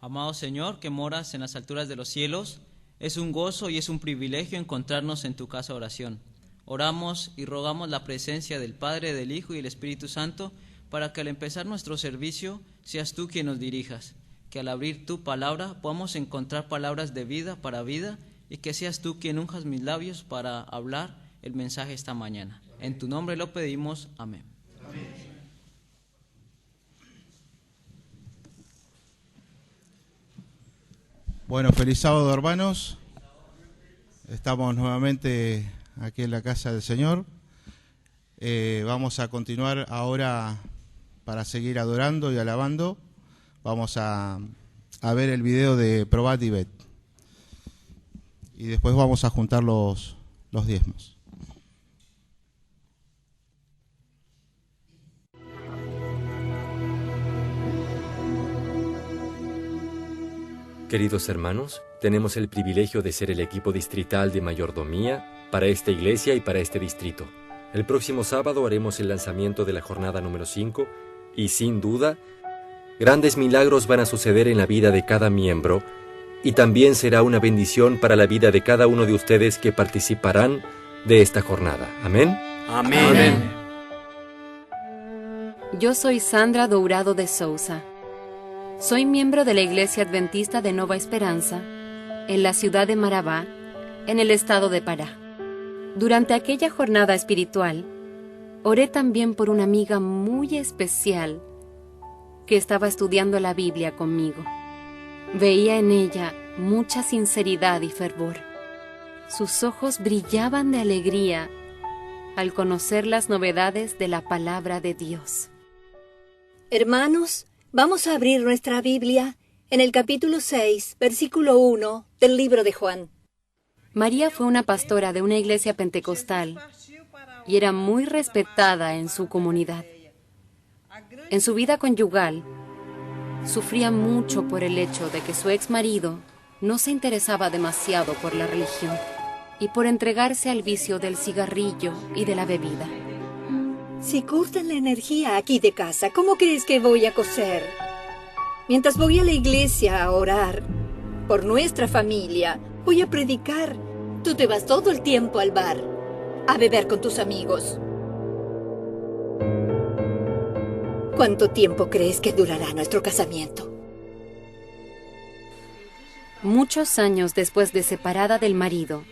Amado Señor, que moras en las alturas de los cielos, es un gozo y es un privilegio encontrarnos en tu casa de oración. Oramos y rogamos la presencia del Padre, del Hijo y del Espíritu Santo, para que al empezar nuestro servicio seas tú quien nos dirijas, que al abrir tu palabra podamos encontrar palabras de vida para vida y que seas tú quien unjas mis labios para hablar el mensaje esta mañana. En tu nombre lo pedimos. Amén. Amén. Bueno, feliz sábado, hermanos. Estamos nuevamente aquí en la casa del Señor. Vamos a continuar ahora para seguir adorando y alabando. Vamos a ver el video de Probat y Bet. Y después vamos a juntar los diezmos. Queridos hermanos, tenemos el privilegio de ser el equipo distrital de mayordomía para esta iglesia y para este distrito. El próximo sábado haremos el lanzamiento de la jornada número 5 y, sin duda, grandes milagros van a suceder en la vida de cada miembro y también será una bendición para la vida de cada uno de ustedes que participarán de esta jornada. Amén. Amén. Yo soy Sandra Dourado de Souza. Soy miembro de la Iglesia Adventista de Nova Esperanza, en la ciudad de Marabá, en el estado de Pará. Durante aquella jornada espiritual, oré también por una amiga muy especial que estaba estudiando la Biblia conmigo. Veía en ella mucha sinceridad y fervor. Sus ojos brillaban de alegría al conocer las novedades de la palabra de Dios. Hermanos, vamos a abrir nuestra Biblia en el capítulo 6, versículo 1 del libro de Juan. María fue una pastora de una iglesia pentecostal y era muy respetada en su comunidad. En su vida conyugal, sufría mucho por el hecho de que su ex marido no se interesaba demasiado por la religión y por entregarse al vicio del cigarrillo y de la bebida. Si cortan la energía aquí de casa, ¿cómo crees que voy a coser? Mientras voy a la iglesia a orar por nuestra familia, voy a predicar. Tú te vas todo el tiempo al bar, a beber con tus amigos. ¿Cuánto tiempo crees que durará nuestro casamiento? Muchos años después de separada del marido,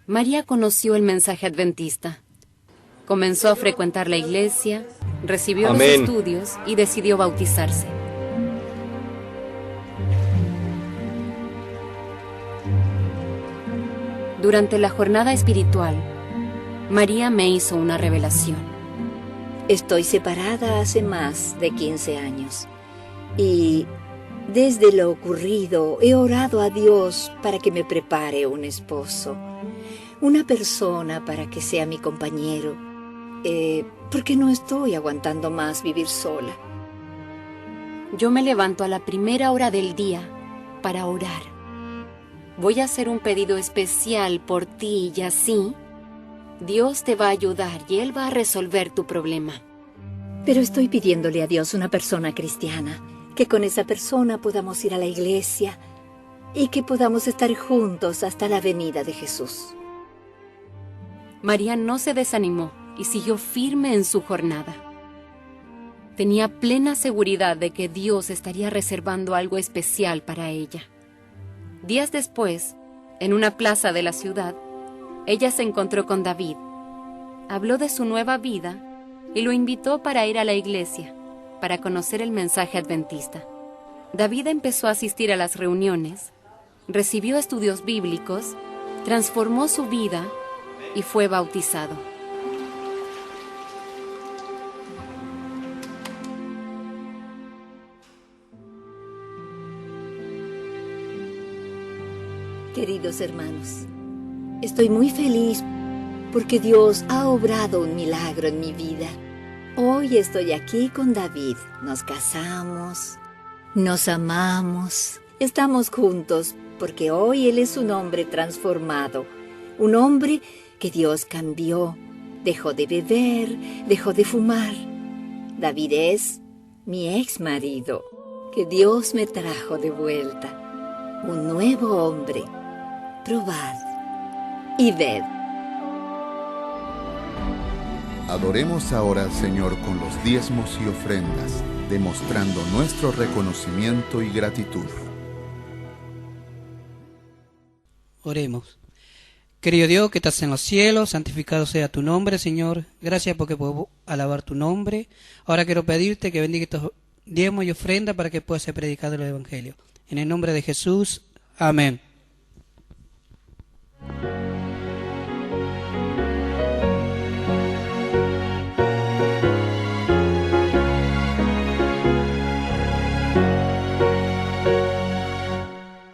María conoció el mensaje adventista. Comenzó a frecuentar la iglesia, recibió los estudios y decidió bautizarse. Durante la jornada espiritual, María me hizo una revelación. Estoy separada hace más de 15 años y desde lo ocurrido he orado a Dios para que me prepare un esposo, una persona para que sea mi compañero, porque no estoy aguantando más vivir sola. Yo me levanto a la primera hora del día para orar. Voy a hacer un pedido especial por ti y así Dios te va a ayudar y Él va a resolver tu problema. Pero estoy pidiéndole a Dios una persona cristiana, que con esa persona podamos ir a la iglesia y que podamos estar juntos hasta la venida de Jesús. María no se desanimó y siguió firme en su jornada. Tenía plena seguridad de que Dios estaría reservando algo especial para ella. Días después, en una plaza de la ciudad, ella se encontró con David. Habló de su nueva vida y lo invitó para ir a la iglesia, para conocer el mensaje adventista. David empezó a asistir a las reuniones, recibió estudios bíblicos, transformó su vida y fue bautizado. Queridos hermanos, estoy muy feliz porque Dios ha obrado un milagro en mi vida. Hoy estoy aquí con David. Nos casamos, nos amamos, estamos juntos porque hoy él es un hombre transformado, un hombre que Dios cambió, dejó de beber, dejó de fumar. David es mi ex marido, que Dios me trajo de vuelta, un nuevo hombre. Probad y ved. Adoremos ahora al Señor con los diezmos y ofrendas, demostrando nuestro reconocimiento y gratitud. Oremos. Querido Dios que estás en los cielos, santificado sea tu nombre, Señor. Gracias porque puedo alabar tu nombre. Ahora quiero pedirte que bendiga estos diezmos y ofrendas para que pueda ser predicado el Evangelio. En el nombre de Jesús, amén.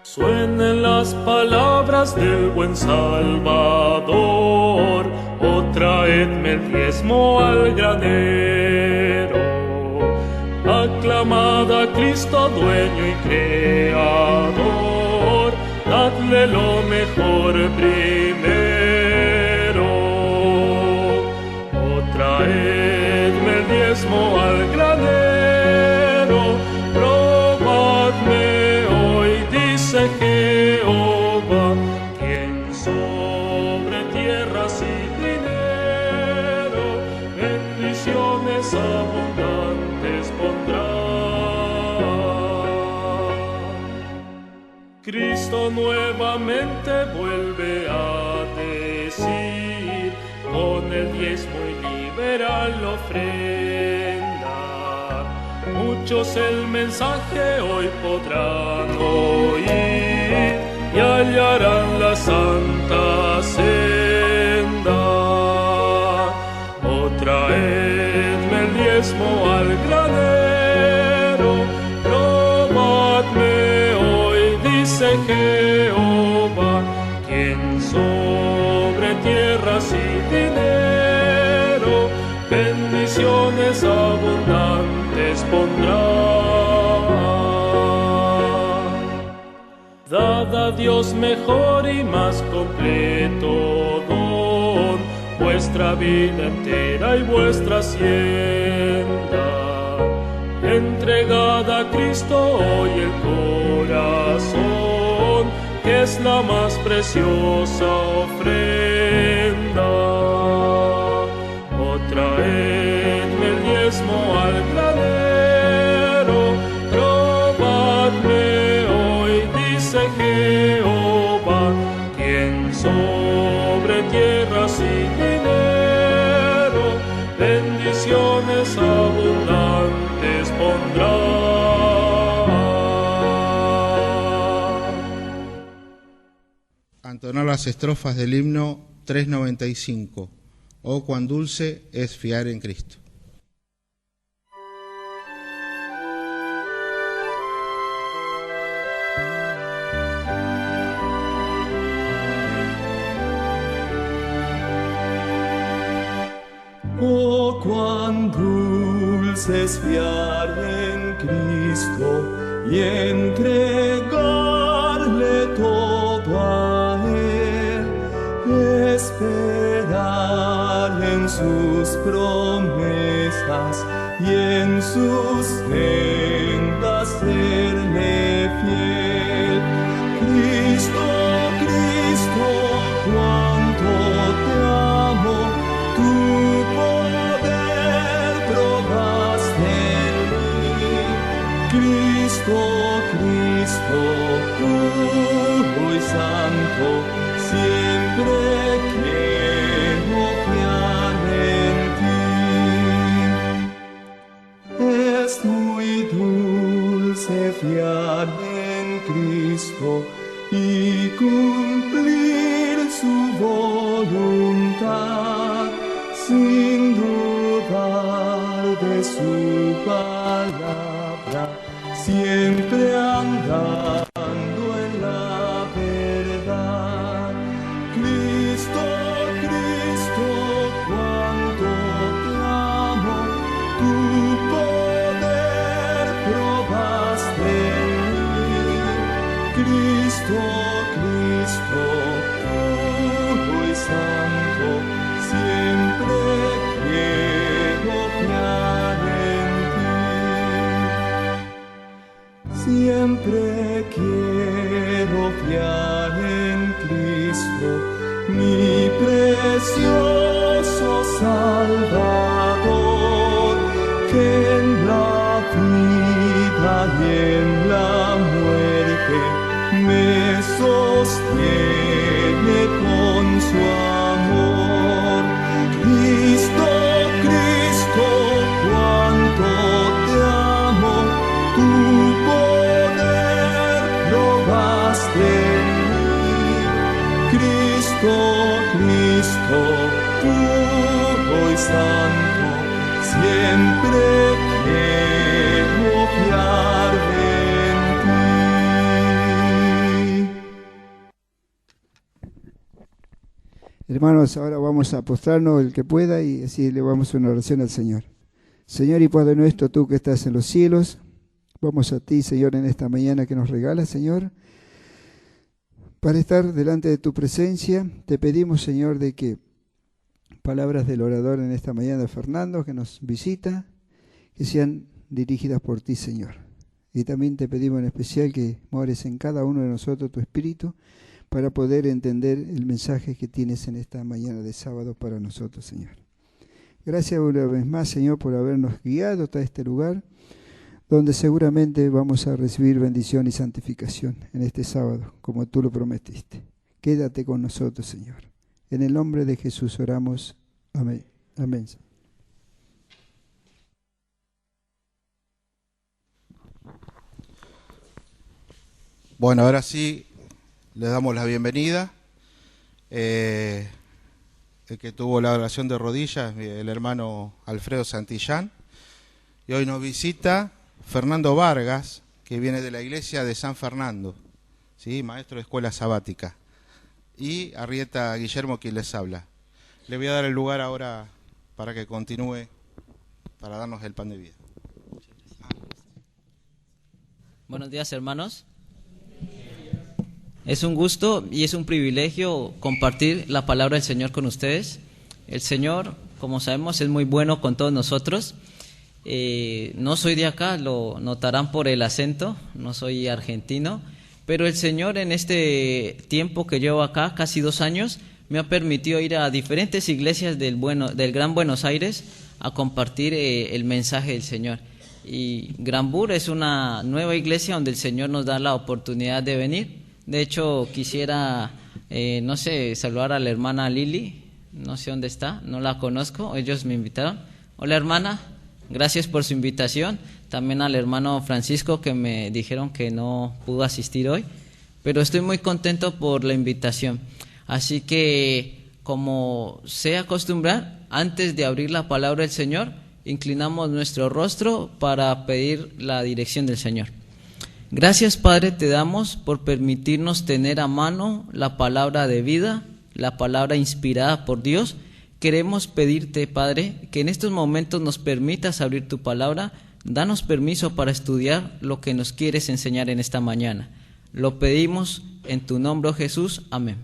Suenen las palabras del buen Salvador, oh traedme el diezmo al granero. Aclamad a Cristo dueño y creador, dadle lo mejor primero. Oh traedme el diezmo al granero, probadme. Dice Jehová, quien sobre tierras Cristo nuevamente vuelve a decir, con el diezmo y liberal ofrenda, muchos el mensaje hoy podrán oír y hallarán la santa senda. Oh, traedme el diezmo al granero, probadme hoy, dice Jehová, quien sobre tierras y dinero bendiciones abundantes pondrá. Dad a Dios mejor y más completo don, vuestra vida entera y vuestra hacienda. Entregad a Cristo hoy el corazón, que es la más preciosa ofrenda. Oh, traedme el diezmo al granero, probadme hoy, dice Jehová, quien sobre tierras y dinero bendiciones abundantes pondrá. Entonar las estrofas del himno 395. Oh, cuán dulce es fiar en Cristo. Oh, cuán dulce es fiar en Cristo y entregarle todo a Él, esperar en sus promesas y en sus sendas serle fiel. Cristo, Cristo, cuánto te amo, tu poder probaste en mí. Cristo, Cristo, puro y santo, siempre quiero fiar en ti. Es muy dulce fiar en Cristo y cumplir su voluntad, sin dudar de su palabra, siempre andando en la verdad. Cristo, Cristo, cuánto te amo, tu poder probaste en mí. Cristo, Cristo, puro y santo, siempre quiero fiar en ti. Siempre quiero fiar en Cristo, mi precioso Salvador, que en la vida y en la muerte me sostiene con su amor. Cristo, Cristo, cuánto te amo, tu poder probaste en mí. Cristo, Cristo, puro y santo, siempre quiero fiar en ti. Hermanos, ahora vamos a postrarnos el que pueda y así le vamos a una oración al Señor. Señor y Padre nuestro, tú que estás en los cielos, vamos a ti, Señor, en esta mañana que nos regalas, Señor, para estar delante de tu presencia. Te pedimos, Señor, de que palabras del orador en esta mañana, Fernando, que nos visita, que sean dirigidas por ti, Señor. Y también te pedimos en especial que mores en cada uno de nosotros tu Espíritu para poder entender el mensaje que tienes en esta mañana de sábado para nosotros, Señor. Gracias una vez más, Señor, por habernos guiado hasta este lugar, donde seguramente vamos a recibir bendición y santificación en este sábado, como tú lo prometiste. Quédate con nosotros, Señor. En el nombre de Jesús oramos. Amén. Amén. Bueno, ahora sí, le damos la bienvenida. El que tuvo la oración de rodillas, el hermano Alfredo Santillán. Y hoy nos visita Fernando Vargas, que viene de la iglesia de San Fernando, ¿sí? Maestro de escuela sabática. Y Arrieta Guillermo, quien les habla. Le voy a dar el lugar ahora para que continúe, para darnos el pan de vida. Buenos días, hermanos. Es un gusto y es un privilegio compartir la palabra del Señor con ustedes. El Señor, como sabemos, es muy bueno con todos nosotros. No soy de acá, lo notarán por el acento, no soy argentino, pero el Señor en este tiempo que llevo acá, casi 2 años, me ha permitido ir a diferentes iglesias del Gran Buenos Aires a compartir el mensaje del Señor. Y Granbur es una nueva iglesia donde el Señor nos da la oportunidad de venir. De hecho, quisiera, saludar a la hermana Lili, no sé dónde está, no la conozco, ellos me invitaron. Hola, hermana, gracias por su invitación. También al hermano Francisco, que me dijeron que no pudo asistir hoy, pero estoy muy contento por la invitación. Así que, como se acostumbra, antes de abrir la palabra del Señor, inclinamos nuestro rostro para pedir la dirección del Señor. Gracias, Padre, te damos por permitirnos tener a mano la palabra de vida, la palabra inspirada por Dios. Queremos pedirte, Padre, que en estos momentos nos permitas abrir tu palabra. Danos permiso para estudiar lo que nos quieres enseñar en esta mañana. Lo pedimos en tu nombre, Jesús. Amén.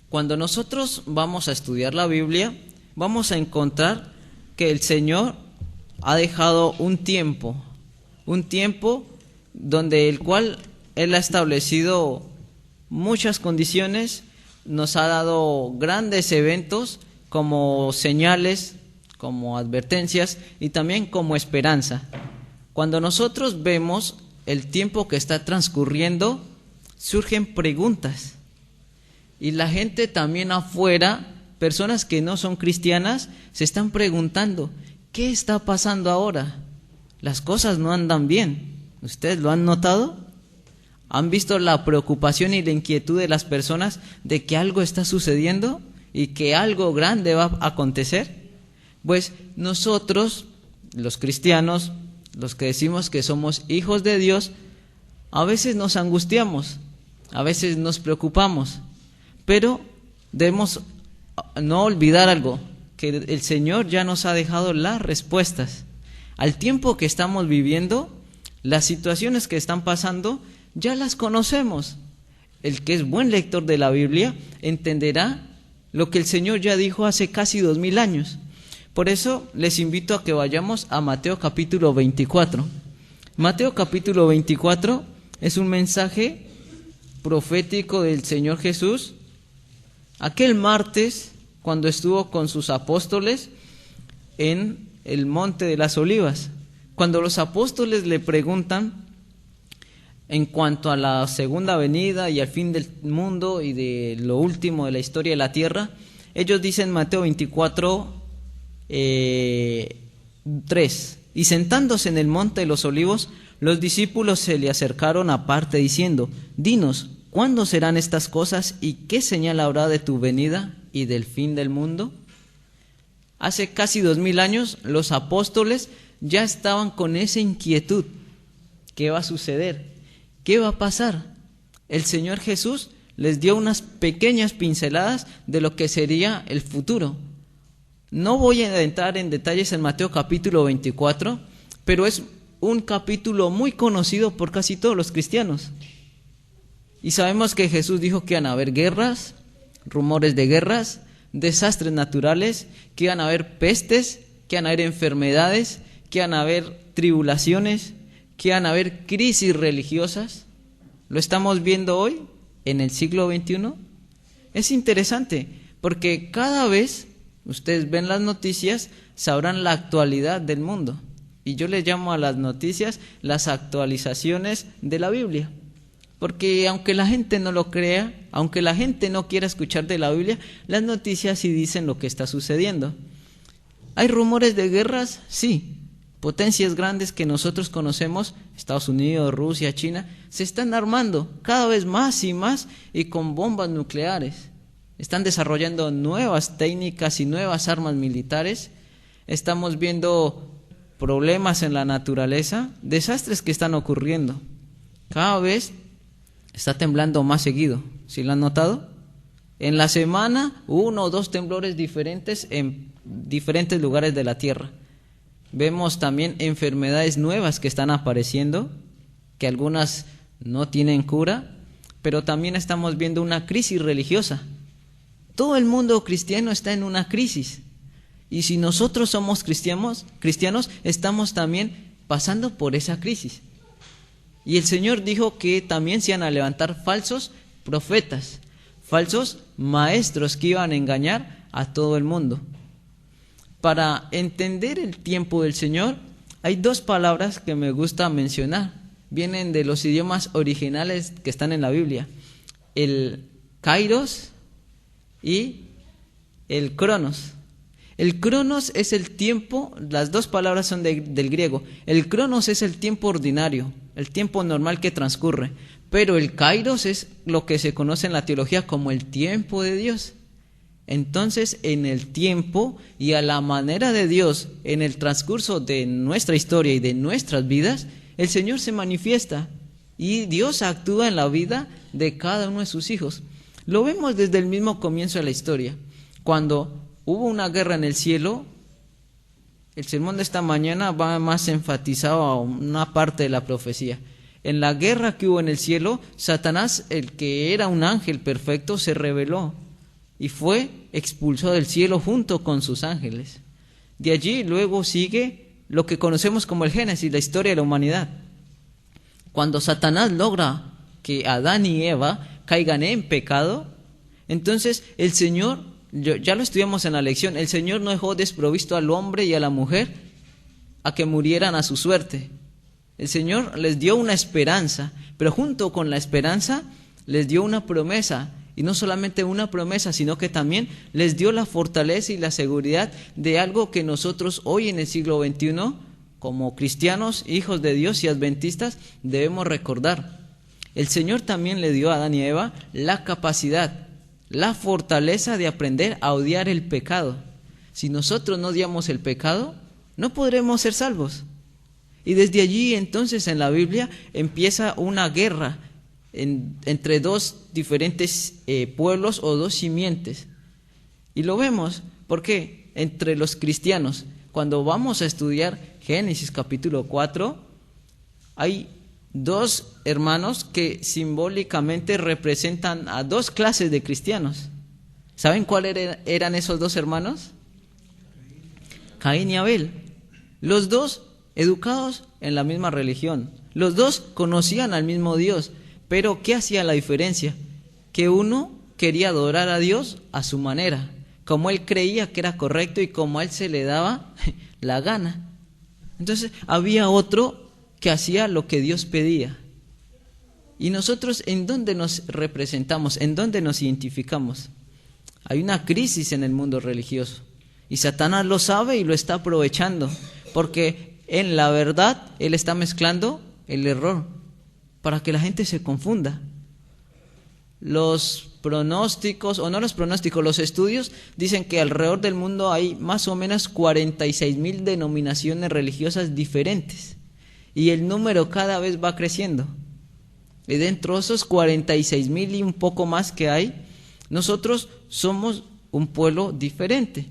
Cuando nosotros vamos a estudiar la Biblia, vamos a encontrar que el Señor ha dejado un tiempo donde el cual Él ha establecido muchas condiciones, nos ha dado grandes eventos como señales, como advertencias y también como esperanza. Cuando nosotros vemos el tiempo que está transcurriendo, surgen preguntas. Y la gente también afuera, personas que no son cristianas, se están preguntando, ¿qué está pasando ahora? Las cosas no andan bien. ¿Ustedes lo han notado? ¿Han visto la preocupación y la inquietud de las personas de que algo está sucediendo y que algo grande va a acontecer? Pues nosotros, los cristianos, los que decimos que somos hijos de Dios, a veces nos angustiamos, a veces nos preocupamos, pero debemos no olvidar algo, que el Señor ya nos ha dejado las respuestas. Al tiempo que estamos viviendo, las situaciones que están pasando, ya las conocemos. El que es buen lector de la Biblia entenderá lo que el Señor ya dijo hace casi 2000 años. Por eso les invito a que vayamos a Mateo capítulo 24. Mateo capítulo 24 es un mensaje profético del Señor Jesús. Aquel martes, cuando estuvo con sus apóstoles en el Monte de las Olivas, cuando los apóstoles le preguntan en cuanto a la segunda venida y al fin del mundo y de lo último de la historia de la tierra, ellos dicen Mateo 24, 3, y sentándose en el Monte de los Olivos, los discípulos se le acercaron aparte diciendo, dinos, ¿cuándo serán estas cosas y qué señal habrá de tu venida y del fin del mundo? Hace casi 2000 años los apóstoles ya estaban con esa inquietud. ¿Qué va a suceder? ¿Qué va a pasar? El Señor Jesús les dio unas pequeñas pinceladas de lo que sería el futuro. No voy a entrar en detalles en Mateo capítulo 24, pero es un capítulo muy conocido por casi todos los cristianos. Y sabemos que Jesús dijo que iban a haber guerras, rumores de guerras, desastres naturales, que iban a haber pestes, que iban a haber enfermedades, que iban a haber tribulaciones, que iban a haber crisis religiosas. ¿Lo estamos viendo hoy en el siglo XXI? Es interesante porque cada vez ustedes ven las noticias, sabrán la actualidad del mundo. Y yo le llamo a las noticias las actualizaciones de la Biblia. Porque aunque la gente no lo crea, aunque la gente no quiera escuchar de la Biblia, las noticias sí dicen lo que está sucediendo. ¿Hay rumores de guerras? Sí. Potencias grandes que nosotros conocemos, Estados Unidos, Rusia, China, se están armando cada vez más y más y con bombas nucleares. Están desarrollando nuevas técnicas y nuevas armas militares. Estamos viendo problemas en la naturaleza, desastres que están ocurriendo. Cada vez está temblando más seguido. ¿Sí lo han notado? En la semana, 1 o 2 temblores diferentes en diferentes lugares de la Tierra. Vemos también enfermedades nuevas que están apareciendo, que algunas no tienen cura, pero también estamos viendo una crisis religiosa. Todo el mundo cristiano está en una crisis. Y si nosotros somos cristianos, estamos también pasando por esa crisis. Y el Señor dijo que también se iban a levantar falsos profetas, falsos maestros que iban a engañar a todo el mundo. Para entender el tiempo del Señor, hay 2 palabras que me gusta mencionar. Vienen de los idiomas originales que están en la Biblia. El kairos y el cronos. El cronos es el tiempo, las 2 palabras son del griego. El cronos es el tiempo ordinario, el tiempo normal que transcurre. Pero el kairos es lo que se conoce en la teología como el tiempo de Dios. Entonces, en el tiempo y a la manera de Dios, en el transcurso de nuestra historia y de nuestras vidas, el Señor se manifiesta y Dios actúa en la vida de cada uno de sus hijos. Lo vemos desde el mismo comienzo de la historia. Cuando hubo una guerra en el cielo, el sermón de esta mañana va más enfatizado a una parte de la profecía. En la guerra que hubo en el cielo, Satanás, el que era un ángel perfecto, se rebeló y fue expulsado del cielo junto con sus ángeles. De allí luego sigue lo que conocemos como el Génesis, la historia de la humanidad. Cuando Satanás logra que Adán y Eva caigan en pecado, entonces el Señor, ya lo estudiamos en la lección, el Señor no dejó desprovisto al hombre y a la mujer a que murieran a su suerte. El Señor les dio una esperanza, pero junto con la esperanza les dio una promesa. Y no solamente una promesa, sino que también les dio la fortaleza y la seguridad de algo que nosotros hoy en el siglo XXI, como cristianos, hijos de Dios y adventistas, debemos recordar. El Señor también le dio a Adán y Eva la capacidad, la fortaleza de aprender a odiar el pecado. Si nosotros no odiamos el pecado, no podremos ser salvos. Y desde allí entonces en la Biblia empieza una guerra entre 2 diferentes pueblos o 2 simientes. Y lo vemos porque entre los cristianos, cuando vamos a estudiar Génesis capítulo 4, hay 2 hermanos que simbólicamente representan a 2 clases de cristianos. ¿Saben cuáles eran esos 2 hermanos? Caín y Abel. Los 2 educados en la misma religión. Los 2 conocían al mismo Dios. Pero ¿qué hacía la diferencia? Que uno quería adorar a Dios a su manera, como él creía que era correcto y como a él se le daba la gana. Entonces había otro que hacía lo que Dios pedía. Y nosotros, ¿en dónde nos representamos? ¿En dónde nos identificamos? Hay una crisis en el mundo religioso. Y Satanás lo sabe y lo está aprovechando. Porque en la verdad él está mezclando el error para que la gente se confunda. Los pronósticos, o no los pronósticos, los estudios dicen que alrededor del mundo hay más o menos 46,000 denominaciones religiosas diferentes. Y el número cada vez va creciendo. Y dentro de esos 46,000 y un poco más que hay, nosotros somos un pueblo diferente.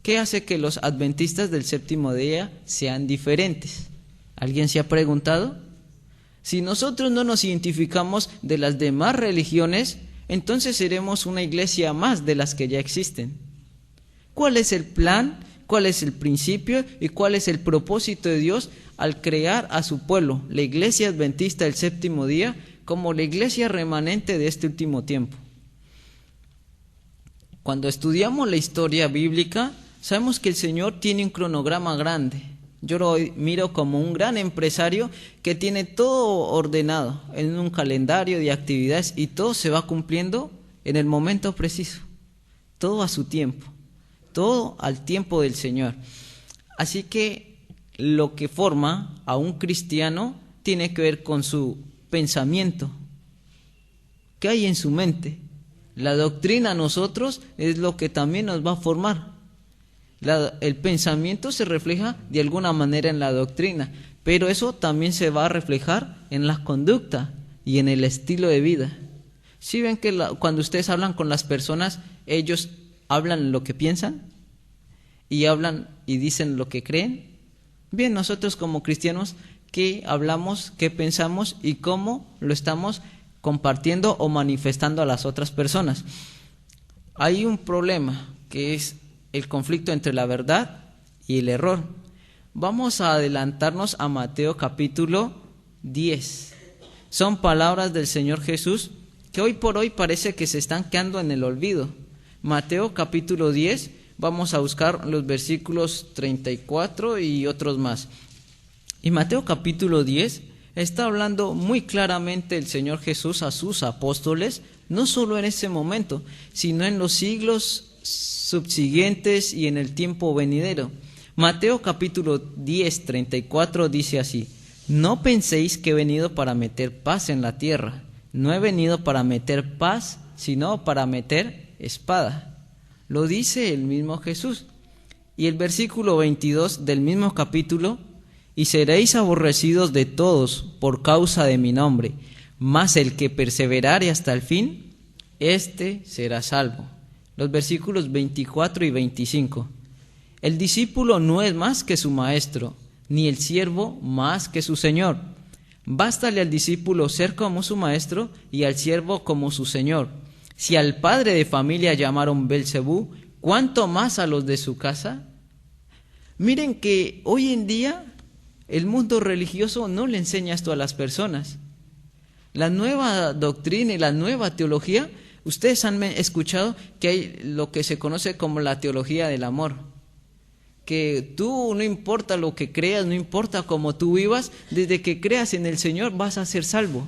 ¿Qué hace que los adventistas del séptimo día sean diferentes? ¿Alguien se ha preguntado? Si nosotros no nos identificamos de las demás religiones, entonces seremos una iglesia más de las que ya existen. ¿Cuál es el plan? ¿Cuál es el principio? ¿Y cuál es el propósito de Dios al crear a su pueblo, la iglesia adventista del séptimo día, como la iglesia remanente de este último tiempo? Cuando estudiamos la historia bíblica, sabemos que el Señor tiene un cronograma grande. Yo lo miro como un gran empresario que tiene todo ordenado en un calendario de actividades y todo se va cumpliendo en el momento preciso, todo a su tiempo, todo al tiempo del Señor. Así que lo que forma a un cristiano tiene que ver con su pensamiento. ¿Qué hay en su mente? La doctrina a nosotros es lo que también nos va a formar. El pensamiento se refleja de alguna manera en la doctrina, pero eso también se va a reflejar en la conducta y en el estilo de vida. ¿Sí ven que cuando ustedes hablan con las personas, ellos hablan lo que piensan y hablan y dicen lo que creen? Bien, nosotros como cristianos, ¿qué hablamos, qué pensamos y cómo lo estamos compartiendo o manifestando a las otras personas? Hay un problema que es el conflicto entre la verdad y el error. Vamos a adelantarnos a Mateo capítulo 10. Son palabras del Señor Jesús que hoy por hoy parece que se están quedando en el olvido. Mateo capítulo 10, vamos a buscar los versículos 34 y otros más. Y Mateo capítulo 10 está hablando muy claramente el Señor Jesús a sus apóstoles, no solo en ese momento, sino en los siglos subsiguientes y en el tiempo venidero. Mateo capítulo 10, 34 dice así: no penséis que he venido para meter paz en la tierra. No he venido para meter paz, sino para meter espada. Lo dice el mismo Jesús. Y el versículo 22 del mismo capítulo: y seréis aborrecidos de todos por causa de mi nombre, mas el que perseverare hasta el fin, éste será salvo. Los versículos 24 y 25. El discípulo no es más que su maestro, ni el siervo más que su señor. Bástale al discípulo ser como su maestro y al siervo como su señor. Si al padre de familia llamaron Belcebú, ¿cuánto más a los de su casa? Miren que hoy en día el mundo religioso no le enseña esto a las personas. La nueva doctrina y la nueva teología, ustedes han escuchado que hay lo que se conoce como la teología del amor. Que tú, no importa lo que creas, no importa cómo tú vivas, desde que creas en el Señor vas a ser salvo.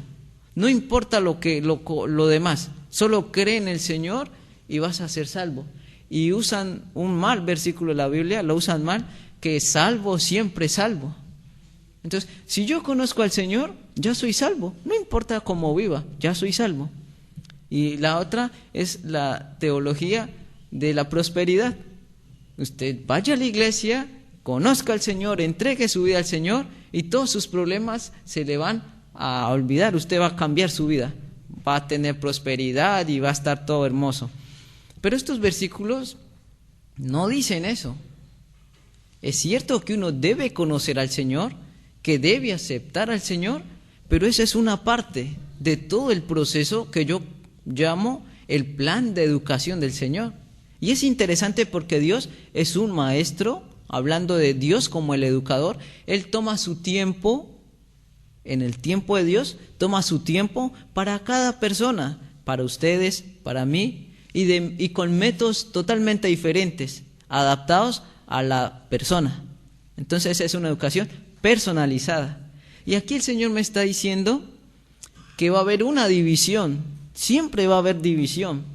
No importa lo demás, solo cree en el Señor y vas a ser salvo. Y usan un mal versículo de la Biblia, lo usan mal, que salvo, siempre salvo. Entonces, si yo conozco al Señor, ya soy salvo. No importa cómo viva, ya soy salvo. Y la otra es la teología de la prosperidad. Usted vaya a la iglesia, conozca al Señor, entregue su vida al Señor y todos sus problemas se le van a olvidar. Usted va a cambiar su vida, va a tener prosperidad y va a estar todo hermoso. Pero estos versículos no dicen eso. Es cierto que uno debe conocer al Señor, que debe aceptar al Señor, pero esa es una parte de todo el proceso que yo llamo el plan de educación del Señor. Y es interesante porque Dios es un maestro, hablando de Dios como el educador. Él toma su tiempo, en el tiempo de Dios, toma su tiempo para cada persona, para ustedes, para mí, y con métodos totalmente diferentes, adaptados a la persona. Entonces es una educación personalizada. Y aquí el Señor me está diciendo que va a haber una división, siempre va a haber división.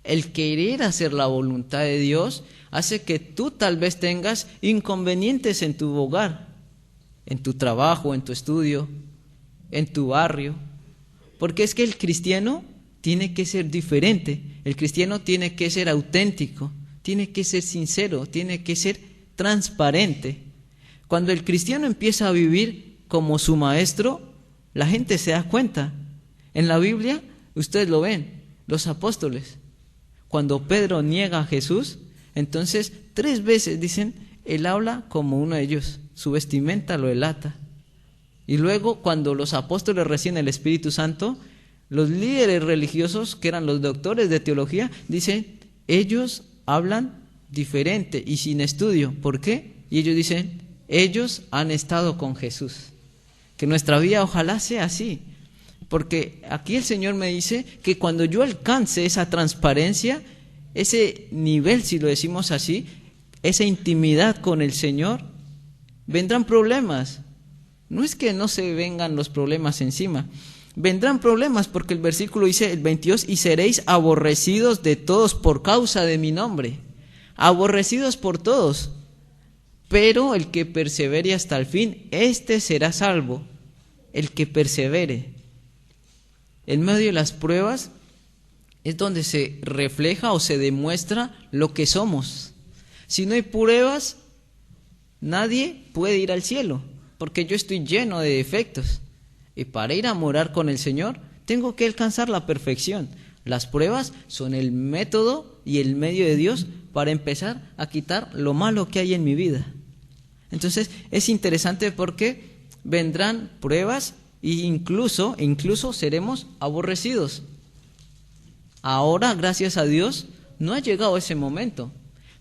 El querer hacer la voluntad de Dios hace que tú tal vez tengas inconvenientes en tu hogar, en tu trabajo, en tu estudio, en tu barrio. Porque es que el cristiano tiene que ser diferente, el cristiano tiene que ser auténtico, tiene que ser sincero, tiene que ser transparente. Cuando el cristiano empieza a vivir como su maestro, la gente se da cuenta. En la Biblia, ustedes lo ven, los apóstoles. Cuando Pedro niega a Jesús, entonces 3 veces dicen, él habla como uno de ellos, su vestimenta lo delata. Y luego cuando los apóstoles reciben el Espíritu Santo, los líderes religiosos, que eran los doctores de teología, dicen, ellos hablan diferente y sin estudio. ¿Por qué? Y ellos dicen, ellos han estado con Jesús. Que nuestra vida ojalá sea así. Porque aquí el Señor me dice que cuando yo alcance esa transparencia, ese nivel, si lo decimos así, esa intimidad con el Señor, vendrán problemas. No es que no se vengan los problemas encima. Vendrán problemas porque el versículo dice, el 22, y seréis aborrecidos de todos por causa de mi nombre. Aborrecidos por todos. Pero el que persevere hasta el fin, éste será salvo. El que persevere. En medio de las pruebas es donde se refleja o se demuestra lo que somos. Si no hay pruebas, nadie puede ir al cielo, porque yo estoy lleno de defectos. Y para ir a morar con el Señor, tengo que alcanzar la perfección. Las pruebas son el método y el medio de Dios para empezar a quitar lo malo que hay en mi vida. Entonces, es interesante porque vendrán pruebas e incluso seremos aborrecidos. Ahora, gracias a Dios, no ha llegado ese momento.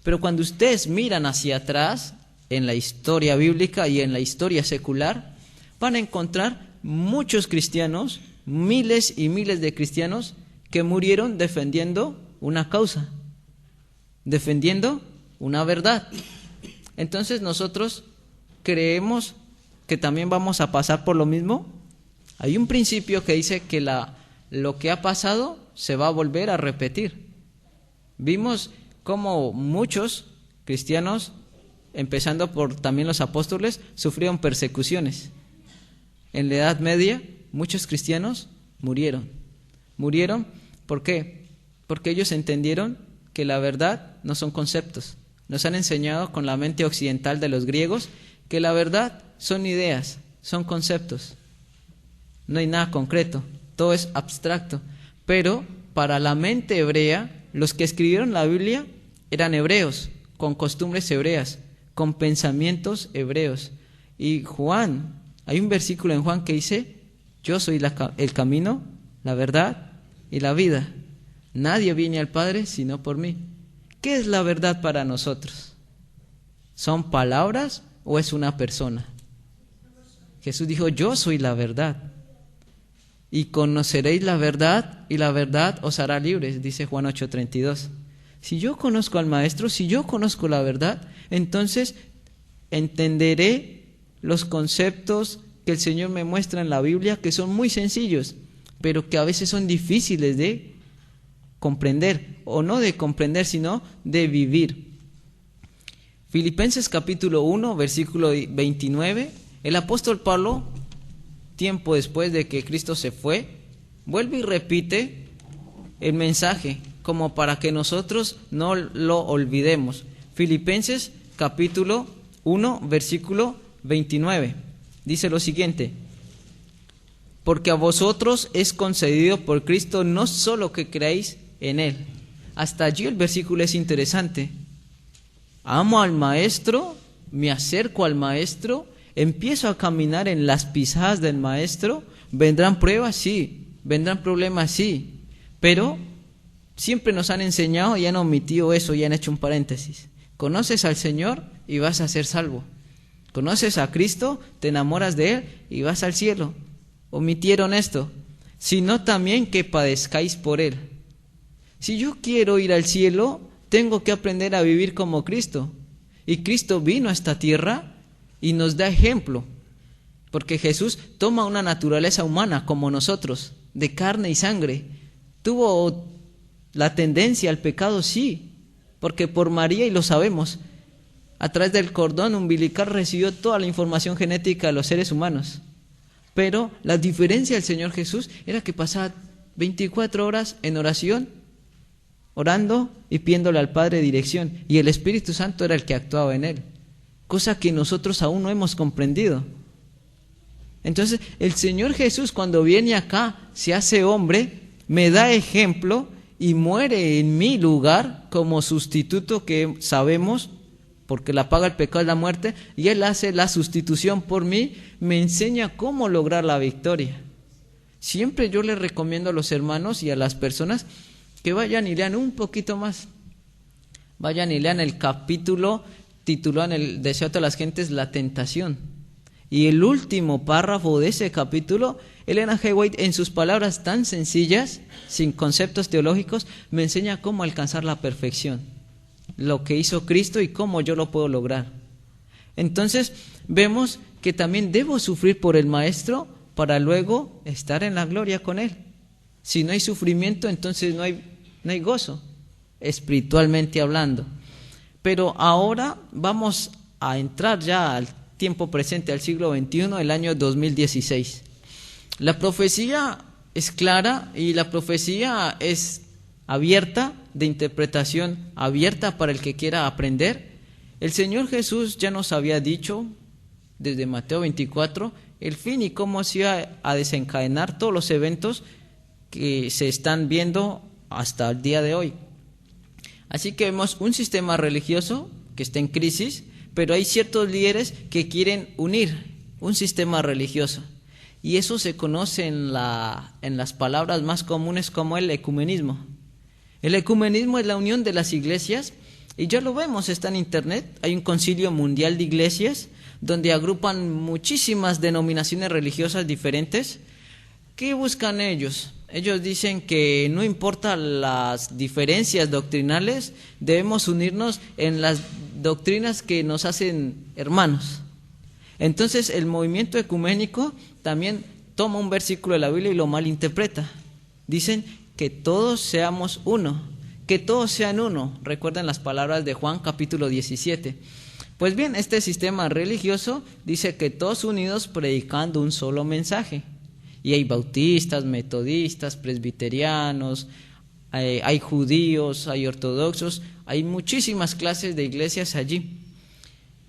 Pero cuando ustedes miran hacia atrás, en la historia bíblica y en la historia secular, van a encontrar muchos cristianos, miles y miles de cristianos que murieron defendiendo una causa, defendiendo una verdad. Entonces nosotros creemos que también vamos a pasar por lo mismo. Hay un principio que dice que lo que ha pasado se va a volver a repetir. Vimos cómo muchos cristianos, empezando por también los apóstoles, sufrieron persecuciones. En la Edad Media, muchos cristianos murieron. ¿Murieron? ¿Por qué? Porque ellos entendieron que la verdad no son conceptos. Nos han enseñado con la mente occidental de los griegos que la verdad son ideas, son conceptos. No hay nada concreto, todo es abstracto. Pero para la mente hebrea, los que escribieron la Biblia eran hebreos, con costumbres hebreas, con pensamientos hebreos. Y Juan, hay un versículo en Juan que dice, yo soy el camino, la verdad y la vida. Nadie viene al Padre sino por mí. ¿Qué es la verdad para nosotros? ¿Son palabras o es una persona? Jesús dijo, yo soy la verdad. Y conoceréis la verdad y la verdad os hará libres, dice Juan 8:32. Si yo conozco al Maestro, si yo conozco la verdad, entonces entenderé los conceptos que el Señor me muestra en la Biblia, que son muy sencillos, pero que a veces son difíciles de comprender, o no de comprender, sino de vivir. Filipenses capítulo 1, versículo 29, el apóstol Pablo, tiempo después de que Cristo se fue, vuelve y repite el mensaje, como para que nosotros no lo olvidemos. Filipenses capítulo 1, versículo 29, dice lo siguiente: porque a vosotros es concedido por Cristo no solo que creáis en Él. Hasta allí el versículo es interesante. Amo al Maestro, me acerco al Maestro, empiezo a caminar en las pisadas del Maestro. ¿Vendrán pruebas? Sí. ¿Vendrán problemas? Sí. Pero siempre nos han enseñado y han omitido eso y han hecho un paréntesis. Conoces al Señor y vas a ser salvo. Conoces a Cristo, te enamoras de Él y vas al cielo. Omitieron esto. Sino también que padezcáis por Él. Si yo quiero ir al cielo, tengo que aprender a vivir como Cristo. Y Cristo vino a esta tierra y nos da ejemplo. Porque Jesús toma una naturaleza humana como nosotros, de carne y sangre. ¿Tuvo la tendencia al pecado? Sí, porque por María, y lo sabemos, a través del cordón umbilical recibió toda la información genética de los seres humanos. Pero la diferencia del Señor Jesús era que pasaba 24 horas en oración, orando y pidiéndole al Padre dirección, y el Espíritu Santo era el que actuaba en él, cosa que nosotros aún no hemos comprendido. Entonces el Señor Jesús, cuando viene acá, se hace hombre, me da ejemplo y muere en mi lugar como sustituto, que sabemos, porque la paga el pecado es la muerte, y Él hace la sustitución por mí, me enseña cómo lograr la victoria. Siempre yo les recomiendo a los hermanos y a las personas que vayan y lean un poquito más. Vayan y lean el capítulo titulado en el deseo de las gentes, la tentación. Y el último párrafo de ese capítulo, Elena G. White, en sus palabras tan sencillas, sin conceptos teológicos, me enseña cómo alcanzar la perfección, lo que hizo Cristo y cómo yo lo puedo lograr. Entonces vemos que también debo sufrir por el Maestro para luego estar en la gloria con Él. Si no hay sufrimiento, entonces no hay gozo, espiritualmente hablando. Pero ahora vamos a entrar ya al tiempo presente, al siglo XXI, el año 2016. La profecía es clara y la profecía es abierta, de interpretación abierta para el que quiera aprender. El Señor Jesús ya nos había dicho desde Mateo 24 el fin y cómo se iba a desencadenar todos los eventos que se están viendo hasta el día de hoy. Así que vemos un sistema religioso que está en crisis, pero hay ciertos líderes que quieren unir un sistema religioso. Y eso se conoce en las palabras más comunes como el ecumenismo. El ecumenismo es la unión de las iglesias, y ya lo vemos, está en internet. Hay un concilio mundial de iglesias donde agrupan muchísimas denominaciones religiosas diferentes. ¿Qué buscan ellos? Ellos dicen que no importa las diferencias doctrinales, debemos unirnos en las doctrinas que nos hacen hermanos. Entonces el movimiento ecuménico también toma un versículo de la Biblia y lo malinterpreta. Dicen que todos seamos uno, que todos sean uno. Recuerden las palabras de Juan capítulo 17. Pues bien, este sistema religioso dice que todos unidos predicando un solo mensaje. Y hay bautistas, metodistas, presbiterianos, hay judíos, hay ortodoxos, hay muchísimas clases de iglesias allí.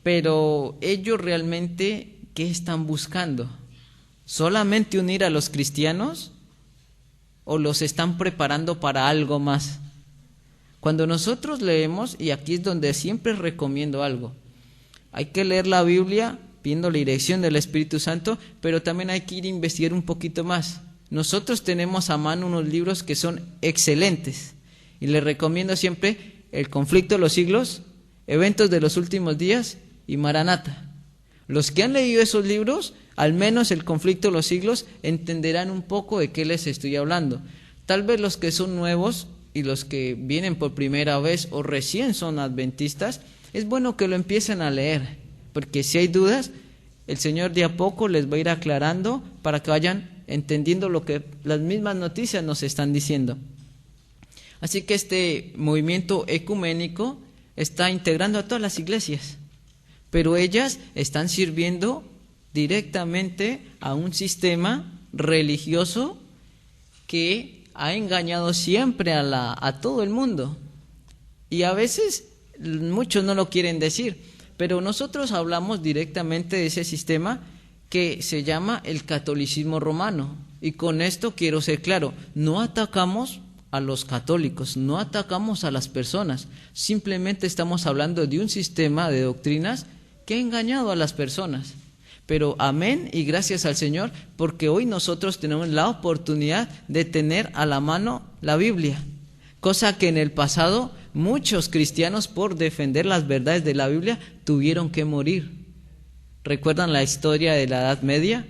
Pero ellos realmente, ¿qué están buscando? ¿Solamente unir a los cristianos o los están preparando para algo más? Cuando nosotros leemos, y aquí es donde siempre recomiendo algo, hay que leer la Biblia pidiendo la dirección del Espíritu Santo, pero también hay que ir a investigar un poquito más. Nosotros tenemos a mano unos libros que son excelentes, y les recomiendo siempre El conflicto de los siglos, Eventos de los últimos días y Maranata. Los que han leído esos libros, al menos El conflicto de los siglos, entenderán un poco de qué les estoy hablando. Tal vez los que son nuevos y los que vienen por primera vez o recién son adventistas, es bueno que lo empiecen a leer, porque si hay dudas, el Señor de a poco les va a ir aclarando para que vayan entendiendo lo que las mismas noticias nos están diciendo. Así que este movimiento ecuménico está integrando a todas las iglesias, pero ellas están sirviendo directamente a un sistema religioso que ha engañado siempre a todo el mundo. Y a veces muchos no lo quieren decir, pero nosotros hablamos directamente de ese sistema que se llama el catolicismo romano. Y con esto quiero ser claro, no atacamos a los católicos, no atacamos a las personas, simplemente estamos hablando de un sistema de doctrinas que ha engañado a las personas. Pero amén y gracias al Señor, porque hoy nosotros tenemos la oportunidad de tener a la mano la Biblia, cosa que en el pasado muchos cristianos, por defender las verdades de la Biblia, tuvieron que morir. ¿Recuerdan la historia de la Edad Media?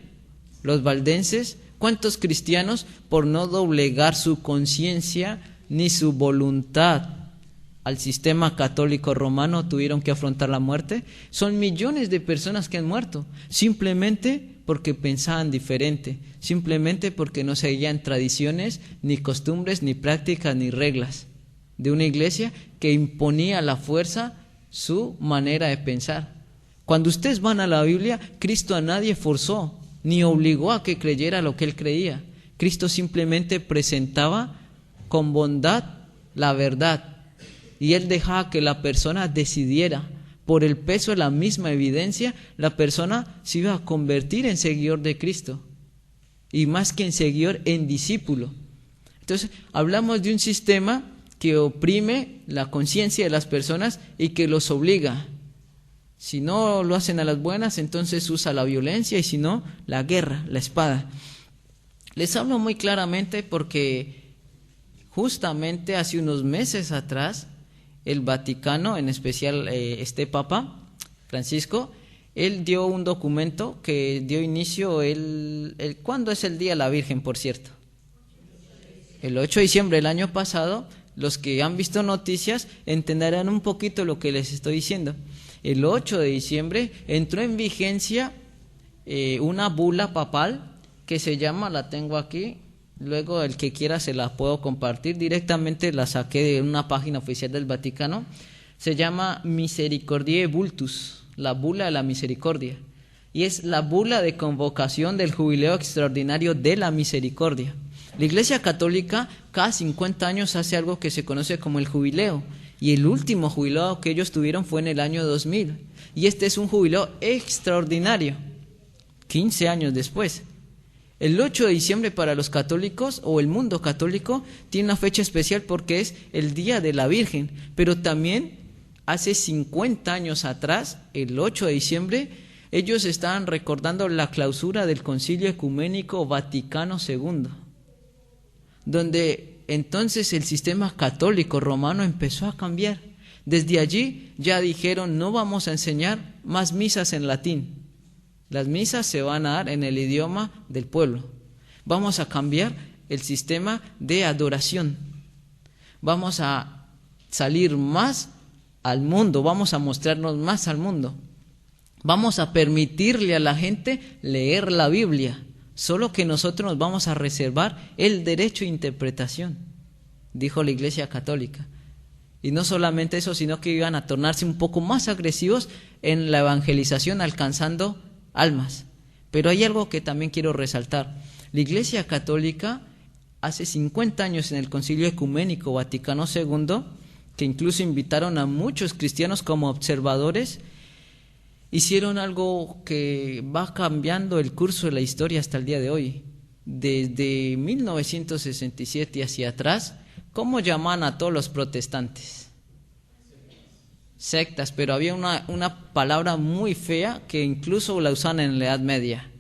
Los valdenses. ¿Cuántos cristianos, por no doblegar su conciencia ni su voluntad al sistema católico romano, tuvieron que afrontar la muerte? Son millones de personas que han muerto, simplemente porque pensaban diferente, simplemente porque no seguían tradiciones, ni costumbres, ni prácticas, ni reglas de una iglesia que imponía a la fuerza su manera de pensar. Cuando ustedes van a la Biblia, Cristo a nadie forzó, ni obligó a que creyera lo que él creía. Cristo simplemente presentaba con bondad la verdad, y él dejaba que la persona decidiera. Por el peso de la misma evidencia, la persona se iba a convertir en seguidor de Cristo, y más que en seguidor, en discípulo. Entonces, hablamos de un sistema que oprime la conciencia de las personas y que los obliga. Si no lo hacen a las buenas, entonces usa la violencia, y si no, la guerra, la espada. Les hablo muy claramente porque justamente hace unos meses atrás, el Vaticano, en especial este Papa Francisco, él dio un documento que dio inicio, ¿cuándo es el Día de la Virgen, por cierto? El 8 de diciembre del año pasado. Los que han visto noticias entenderán un poquito lo que les estoy diciendo. el 8 de diciembre entró en vigencia una bula papal que se llama, la tengo aquí, luego el que quiera se la puedo compartir, directamente la saqué de una página oficial del Vaticano, se llama Misericordiae Vultus, la bula de la misericordia, y es la bula de convocación del Jubileo Extraordinario de la Misericordia. La Iglesia Católica cada 50 años hace algo que se conoce como el jubileo, y el último jubileo que ellos tuvieron fue en el año 2000, y este es un jubileo extraordinario, 15 años después. El 8 de diciembre para los católicos o el mundo católico tiene una fecha especial porque es el Día de la Virgen, pero también hace 50 años atrás, el 8 de diciembre, ellos estaban recordando la clausura del Concilio Ecuménico Vaticano II, donde entonces el sistema católico romano empezó a cambiar. Desde allí ya dijeron, no vamos a enseñar más misas en latín. Las misas se van a dar en el idioma del pueblo. Vamos a cambiar el sistema de adoración. Vamos a salir más al mundo, vamos a mostrarnos más al mundo. Vamos a permitirle a la gente leer la Biblia, solo que nosotros nos vamos a reservar el derecho de interpretación, dijo la Iglesia Católica. Y no solamente eso, sino que iban a tornarse un poco más agresivos en la evangelización, alcanzando almas. Pero hay algo que también quiero resaltar. La Iglesia Católica hace 50 años en el Concilio Ecuménico Vaticano II, que incluso invitaron a muchos cristianos como observadores, hicieron algo que va cambiando el curso de la historia hasta el día de hoy. Desde 1967 hacia atrás, ¿cómo llamaban a todos los protestantes? Sectas, pero había una palabra muy fea que incluso la usan en la Edad Media,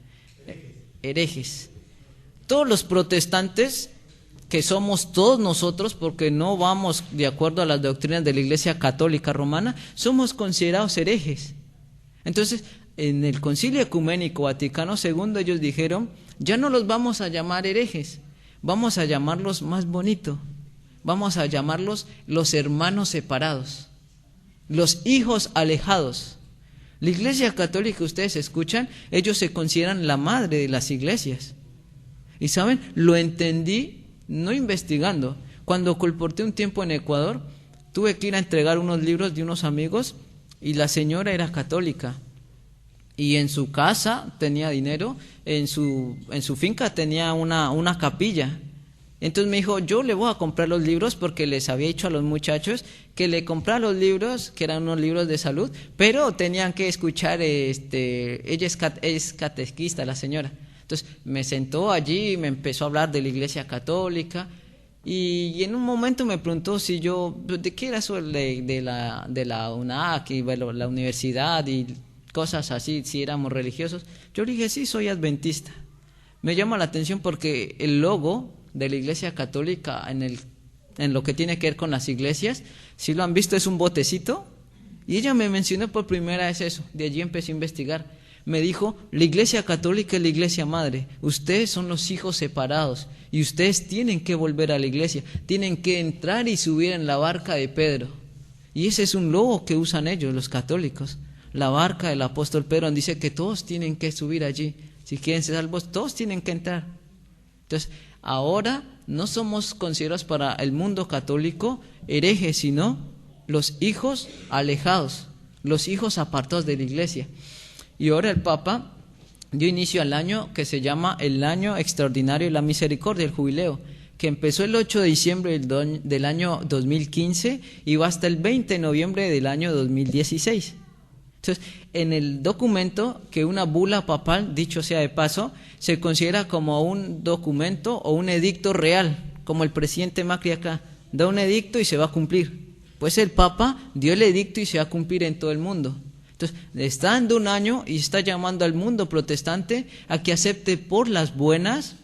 herejes. Todos los protestantes, que somos todos nosotros, porque no vamos de acuerdo a las doctrinas de la Iglesia Católica Romana, somos considerados herejes. Entonces, en el Concilio Ecuménico Vaticano II ellos dijeron, ya no los vamos a llamar herejes, vamos a llamarlos más bonito, vamos a llamarlos los hermanos separados, los hijos alejados. La Iglesia Católica, ustedes escuchan, ellos se consideran la madre de las iglesias. Y saben, lo entendí no investigando. Cuando colporté un tiempo en Ecuador, tuve que ir a entregar unos libros de unos amigos y la señora era católica. Y en su casa tenía dinero, en su finca tenía una capilla. Entonces me dijo, yo le voy a comprar los libros porque les había dicho a los muchachos que le comprara los libros, que eran unos libros de salud, pero tenían que escuchar, ella es catequista, la señora. Entonces me sentó allí y me empezó a hablar de la Iglesia Católica y en un momento me preguntó si yo, ¿de qué era eso de la UNAC y bueno, la universidad y cosas así, si éramos religiosos? Yo le dije, sí, soy adventista. Me llama la atención porque el logo de la Iglesia Católica en lo que tiene que ver con las iglesias, si lo han visto, es un botecito, y ella me mencionó por primera vez eso. De allí empecé a investigar. Me dijo, la Iglesia Católica es la Iglesia Madre, ustedes son los hijos separados y ustedes tienen que volver a la iglesia, tienen que entrar y subir en la barca de Pedro. Y ese es un logo que usan ellos, los católicos, la barca del apóstol Pedro, donde dice que todos tienen que subir allí, si quieren ser salvos, todos tienen que entrar. Entonces, ahora no somos considerados para el mundo católico herejes, sino los hijos alejados, los hijos apartados de la iglesia. Y ahora el Papa dio inicio al año que se llama el Año Extraordinario de la Misericordia, el Jubileo, que empezó el 8 de diciembre del año 2015 y va hasta el 20 de noviembre del año 2016. Entonces, en el documento, que una bula papal, dicho sea de paso, se considera como un documento o un edicto real, como el presidente Macri acá, da un edicto y se va a cumplir. Pues el Papa dio el edicto y se va a cumplir en todo el mundo. Entonces, le está dando un año y está llamando al mundo protestante a que acepte por las buenas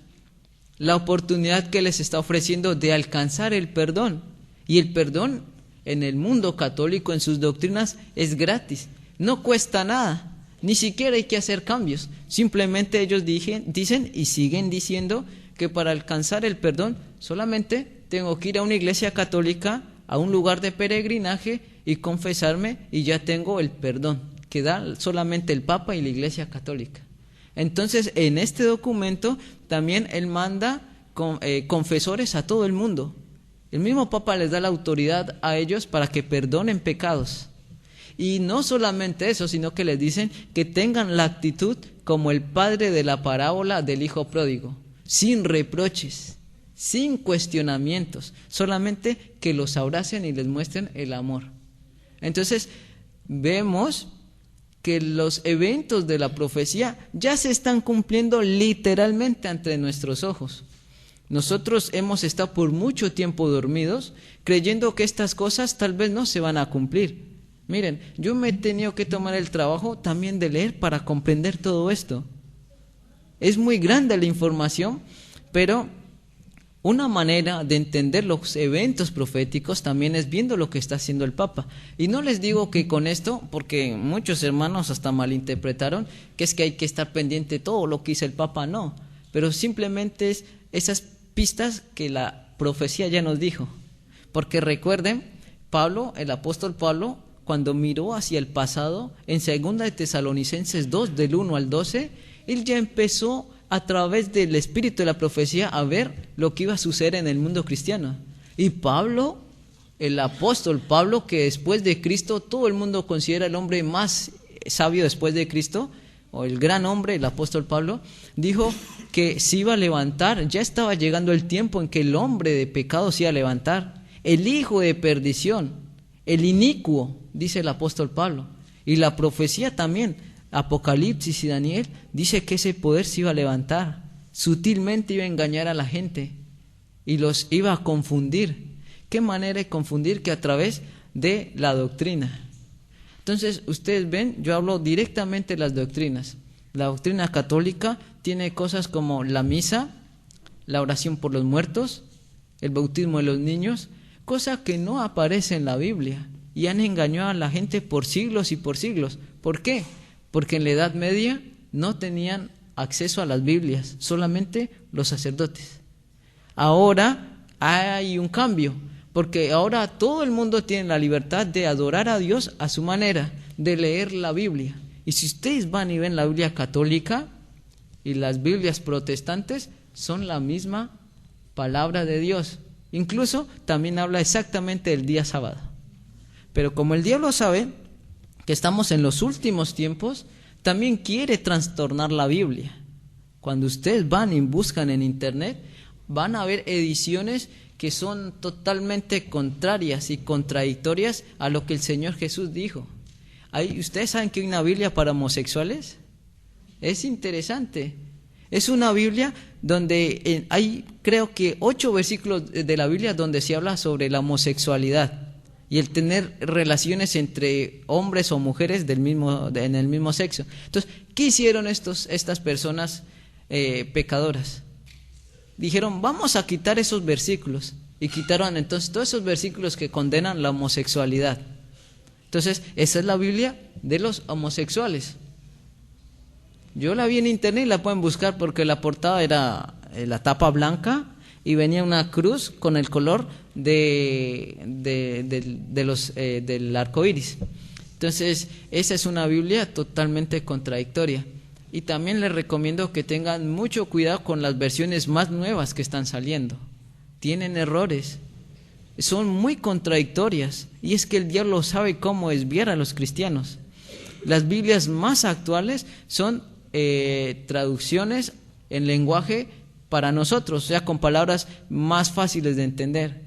la oportunidad que les está ofreciendo de alcanzar el perdón. Y el perdón en el mundo católico, en sus doctrinas, es gratis. No cuesta nada, ni siquiera hay que hacer cambios. Simplemente ellos dicen y siguen diciendo que para alcanzar el perdón solamente tengo que ir a una iglesia católica, a un lugar de peregrinaje y confesarme y ya tengo el perdón que da solamente el Papa y la Iglesia Católica. Entonces, en este documento también él manda confesores a todo el mundo. El mismo Papa les da la autoridad a ellos para que perdonen pecados. Y no solamente eso, sino que les dicen que tengan la actitud como el padre de la parábola del hijo pródigo, sin reproches, sin cuestionamientos, solamente que los abracen y les muestren el amor. Entonces, vemos que los eventos de la profecía ya se están cumpliendo literalmente ante nuestros ojos. Nosotros hemos estado por mucho tiempo dormidos, creyendo que estas cosas tal vez no se van a cumplir. Miren, yo me he tenido que tomar el trabajo también de leer para comprender todo esto. Es muy grande la información, pero una manera de entender los eventos proféticos también es viendo lo que está haciendo el Papa. Y no les digo que con esto, porque muchos hermanos hasta malinterpretaron, que es que hay que estar pendiente de todo lo que dice el Papa, no. Pero simplemente es esas pistas que la profecía ya nos dijo. Porque recuerden, Pablo, el apóstol Pablo, cuando miró hacia el pasado, en 2 de Tesalonicenses 2, del 1 al 12, él ya empezó a través del espíritu de la profecía a ver lo que iba a suceder en el mundo cristiano. Y Pablo, el apóstol Pablo, que después de Cristo todo el mundo considera el hombre más sabio después de Cristo, o el gran hombre, el apóstol Pablo, dijo que se iba a levantar, ya estaba llegando el tiempo en que el hombre de pecado se iba a levantar, el hijo de perdición, el inicuo, dice el apóstol Pablo. Y la profecía también, Apocalipsis y Daniel, dice que ese poder se iba a levantar, sutilmente iba a engañar a la gente y los iba a confundir. ¿Qué manera de confundir? Que a través de la doctrina. Entonces, ustedes ven, yo hablo directamente de las doctrinas. La doctrina católica tiene cosas como la misa, la oración por los muertos, el bautismo de los niños, cosa que no aparece en la Biblia. Y han engañado a la gente por siglos y por siglos. ¿Por qué? Porque en la Edad Media no tenían acceso a las Biblias, solamente los sacerdotes. Ahora hay un cambio, porque ahora todo el mundo tiene la libertad de adorar a Dios a su manera, de leer la Biblia. Y si ustedes van y ven la Biblia católica y las Biblias protestantes, son la misma palabra de Dios. Incluso también habla exactamente del día sábado. Pero como el diablo sabe que estamos en los últimos tiempos, también quiere trastornar la Biblia. Cuando ustedes van y buscan en internet, van a ver ediciones que son totalmente contrarias y contradictorias a lo que el Señor Jesús dijo. ¿Ustedes saben que hay una Biblia para homosexuales? Es interesante. Es una Biblia donde hay, creo que 8 versículos de la Biblia donde se habla sobre la homosexualidad y el tener relaciones entre hombres o mujeres en el mismo sexo. Entonces, ¿qué hicieron estas personas pecadoras? Dijeron, vamos a quitar esos versículos, y quitaron entonces todos esos versículos que condenan la homosexualidad. Entonces, esa es la Biblia de los homosexuales. Yo la vi en internet y la pueden buscar porque la portada era la tapa blanca y venía una cruz con el color del arco iris. Entonces, esa es una Biblia totalmente contradictoria. Y también les recomiendo que tengan mucho cuidado con las versiones más nuevas que están saliendo. Tienen errores, son muy contradictorias, y es que el diablo sabe cómo desviar a los cristianos. Las Biblias más actuales son traducciones en lenguaje para nosotros, o sea, con palabras más fáciles de entender.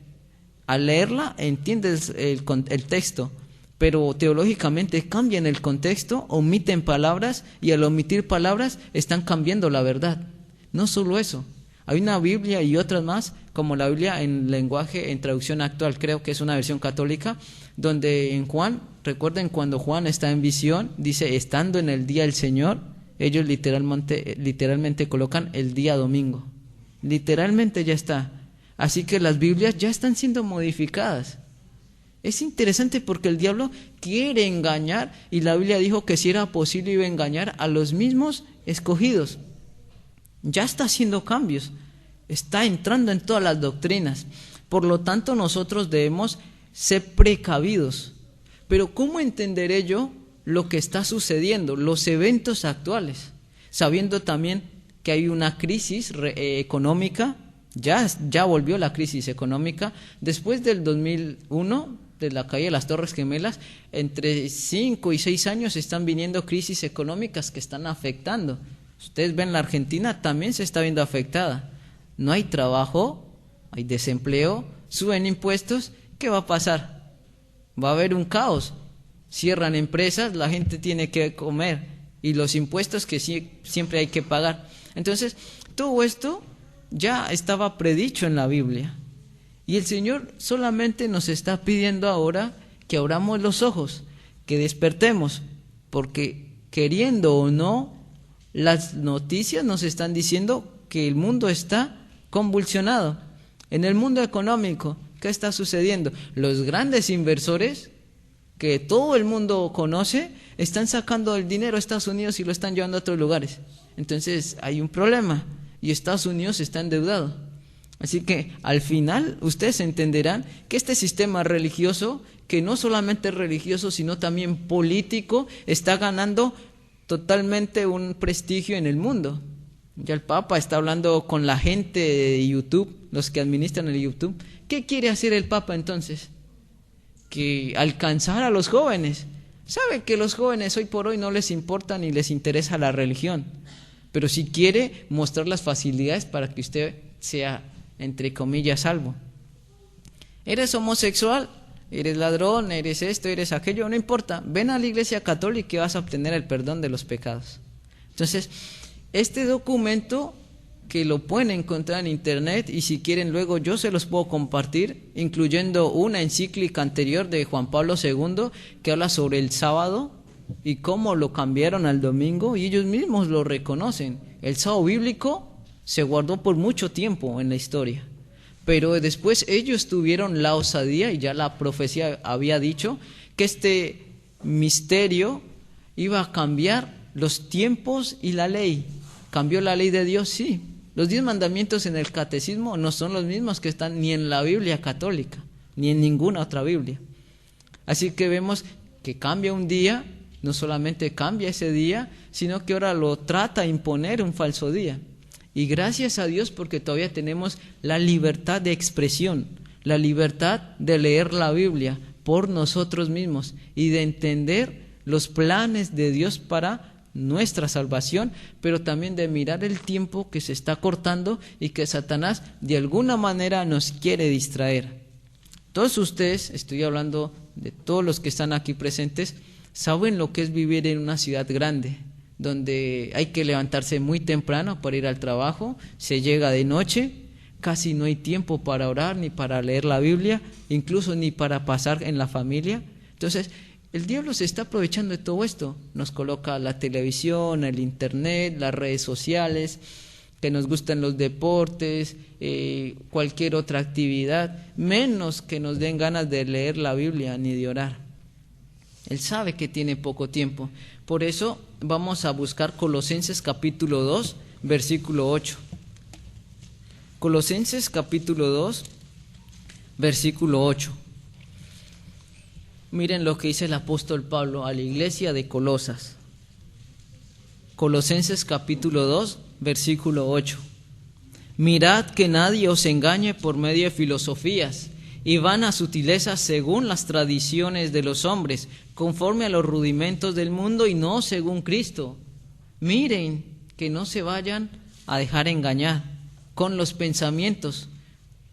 Al leerla entiendes el texto, pero teológicamente cambian el contexto, omiten palabras, y al omitir palabras están cambiando la verdad. No solo eso, hay una Biblia y otras más, como la Biblia en lenguaje, en traducción actual, creo que es una versión católica, donde en Juan, recuerden cuando Juan está en visión, dice, estando en el día del Señor, ellos literalmente colocan el día domingo. Literalmente ya está. Así que las Biblias ya están siendo modificadas. Es interesante porque el diablo quiere engañar, y la Biblia dijo que si era posible iba a engañar a los mismos escogidos. Ya está haciendo cambios, está entrando en todas las doctrinas. Por lo tanto, nosotros debemos ser precavidos, Pero ¿cómo entenderé yo lo que está sucediendo, los eventos actuales? Sabiendo también que hay una crisis económica, ya volvió la crisis económica, después del 2001, de la caída de las Torres Gemelas, entre 5 y 6 años están viniendo crisis económicas que están afectando. Ustedes ven, la Argentina también se está viendo afectada. No hay trabajo, hay desempleo, suben impuestos, ¿qué va a pasar? Va a haber un caos. Cierran empresas, la gente tiene que comer y los impuestos que siempre hay que pagar. Entonces, todo esto ya estaba predicho en la Biblia. Y el Señor solamente nos está pidiendo ahora que abramos los ojos, que despertemos, porque queriendo o no, las noticias nos están diciendo que el mundo está convulsionado. En el mundo económico, ¿qué está sucediendo? Los grandes inversores que todo el mundo conoce están sacando el dinero a Estados Unidos y lo están llevando a otros lugares. Entonces hay un problema y Estados Unidos está endeudado. Así que al final ustedes entenderán que este sistema religioso, que no solamente es religioso sino también político, está ganando totalmente un prestigio en el mundo. Ya el Papa está hablando con la gente de YouTube, los que administran el YouTube. ¿Qué quiere hacer el Papa entonces? Que alcanzar a los jóvenes. Sabe que los jóvenes hoy por hoy no les importa ni les interesa la religión, pero sí quiere mostrar las facilidades para que usted sea, entre comillas, salvo. Eres homosexual, eres ladrón, eres esto, eres aquello, no importa. Ven a la Iglesia Católica y vas a obtener el perdón de los pecados. Entonces, este documento, que lo pueden encontrar en internet, y si quieren luego yo se los puedo compartir, incluyendo una encíclica anterior de Juan Pablo II que habla sobre el sábado y cómo lo cambiaron al domingo, y ellos mismos lo reconocen. El sábado bíblico se guardó por mucho tiempo en la historia, pero después ellos tuvieron la osadía, y ya la profecía había dicho, que este misterio iba a cambiar los tiempos y la ley. ¿Cambió la ley de Dios? Sí. Los 10 mandamientos en el catecismo no son los mismos que están ni en la Biblia católica, ni en ninguna otra Biblia. Así que vemos que cambia un día, no solamente cambia ese día, sino que ahora lo trata de imponer un falso día. Y gracias a Dios porque todavía tenemos la libertad de expresión, la libertad de leer la Biblia por nosotros mismos y de entender los planes de Dios para nuestra salvación, pero también de mirar el tiempo que se está cortando y que Satanás de alguna manera nos quiere distraer. Todos ustedes, estoy hablando de todos los que están aquí presentes, saben lo que es vivir en una ciudad grande, donde hay que levantarse muy temprano para ir al trabajo, se llega de noche, casi no hay tiempo para orar ni para leer la Biblia, incluso ni para pasar en la familia. Entonces, el diablo se está aprovechando de todo esto, nos coloca la televisión, el internet, las redes sociales, que nos gustan los deportes, cualquier otra actividad, menos que nos den ganas de leer la Biblia ni de orar. Él sabe que tiene poco tiempo, por eso vamos a buscar Colosenses capítulo 2, versículo 8. Colosenses capítulo 2, versículo 8. Miren lo que dice el apóstol Pablo a la iglesia de Colosas. Colosenses capítulo 2, versículo 8. Mirad que nadie os engañe por medio de filosofías y vanas sutilezas según las tradiciones de los hombres, conforme a los rudimentos del mundo y no según Cristo. Miren que no se vayan a dejar engañar con los pensamientos,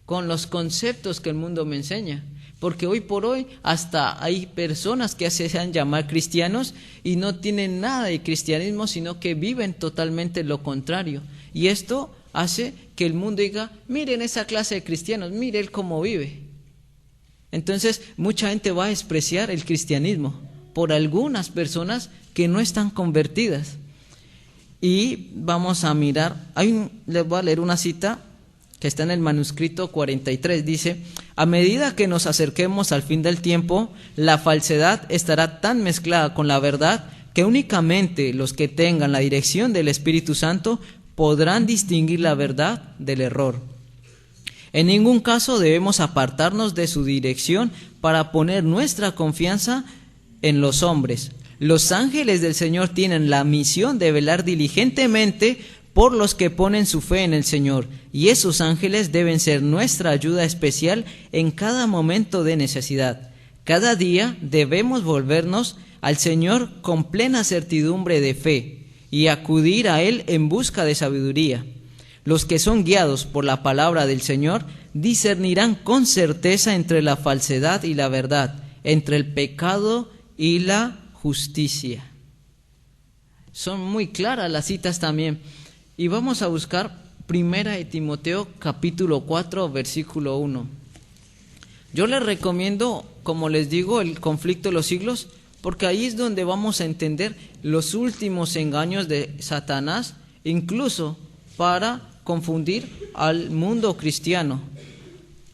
con los conceptos que el mundo me enseña. Porque hoy por hoy hasta hay personas que se hacen llamar cristianos y no tienen nada de cristianismo, sino que viven totalmente lo contrario. Y esto hace que el mundo diga, miren esa clase de cristianos, miren él cómo vive. Entonces mucha gente va a despreciar el cristianismo por algunas personas que no están convertidas. Y vamos a mirar, les voy a leer una cita que está en el manuscrito 43, dice: a medida que nos acerquemos al fin del tiempo, la falsedad estará tan mezclada con la verdad que únicamente los que tengan la dirección del Espíritu Santo podrán distinguir la verdad del error. En ningún caso debemos apartarnos de su dirección para poner nuestra confianza en los hombres. Los ángeles del Señor tienen la misión de velar diligentemente por los que ponen su fe en el Señor, y esos ángeles deben ser nuestra ayuda especial en cada momento de necesidad. Cada día debemos volvernos al Señor con plena certidumbre de fe y acudir a Él en busca de sabiduría. Los que son guiados por la palabra del Señor discernirán con certeza entre la falsedad y la verdad, entre el pecado y la justicia. Son muy claras las citas también. Y vamos a buscar 1 Timoteo capítulo 4, versículo 1. Yo les recomiendo, como les digo, el conflicto de los siglos, porque ahí es donde vamos a entender los últimos engaños de Satanás, incluso para confundir al mundo cristiano.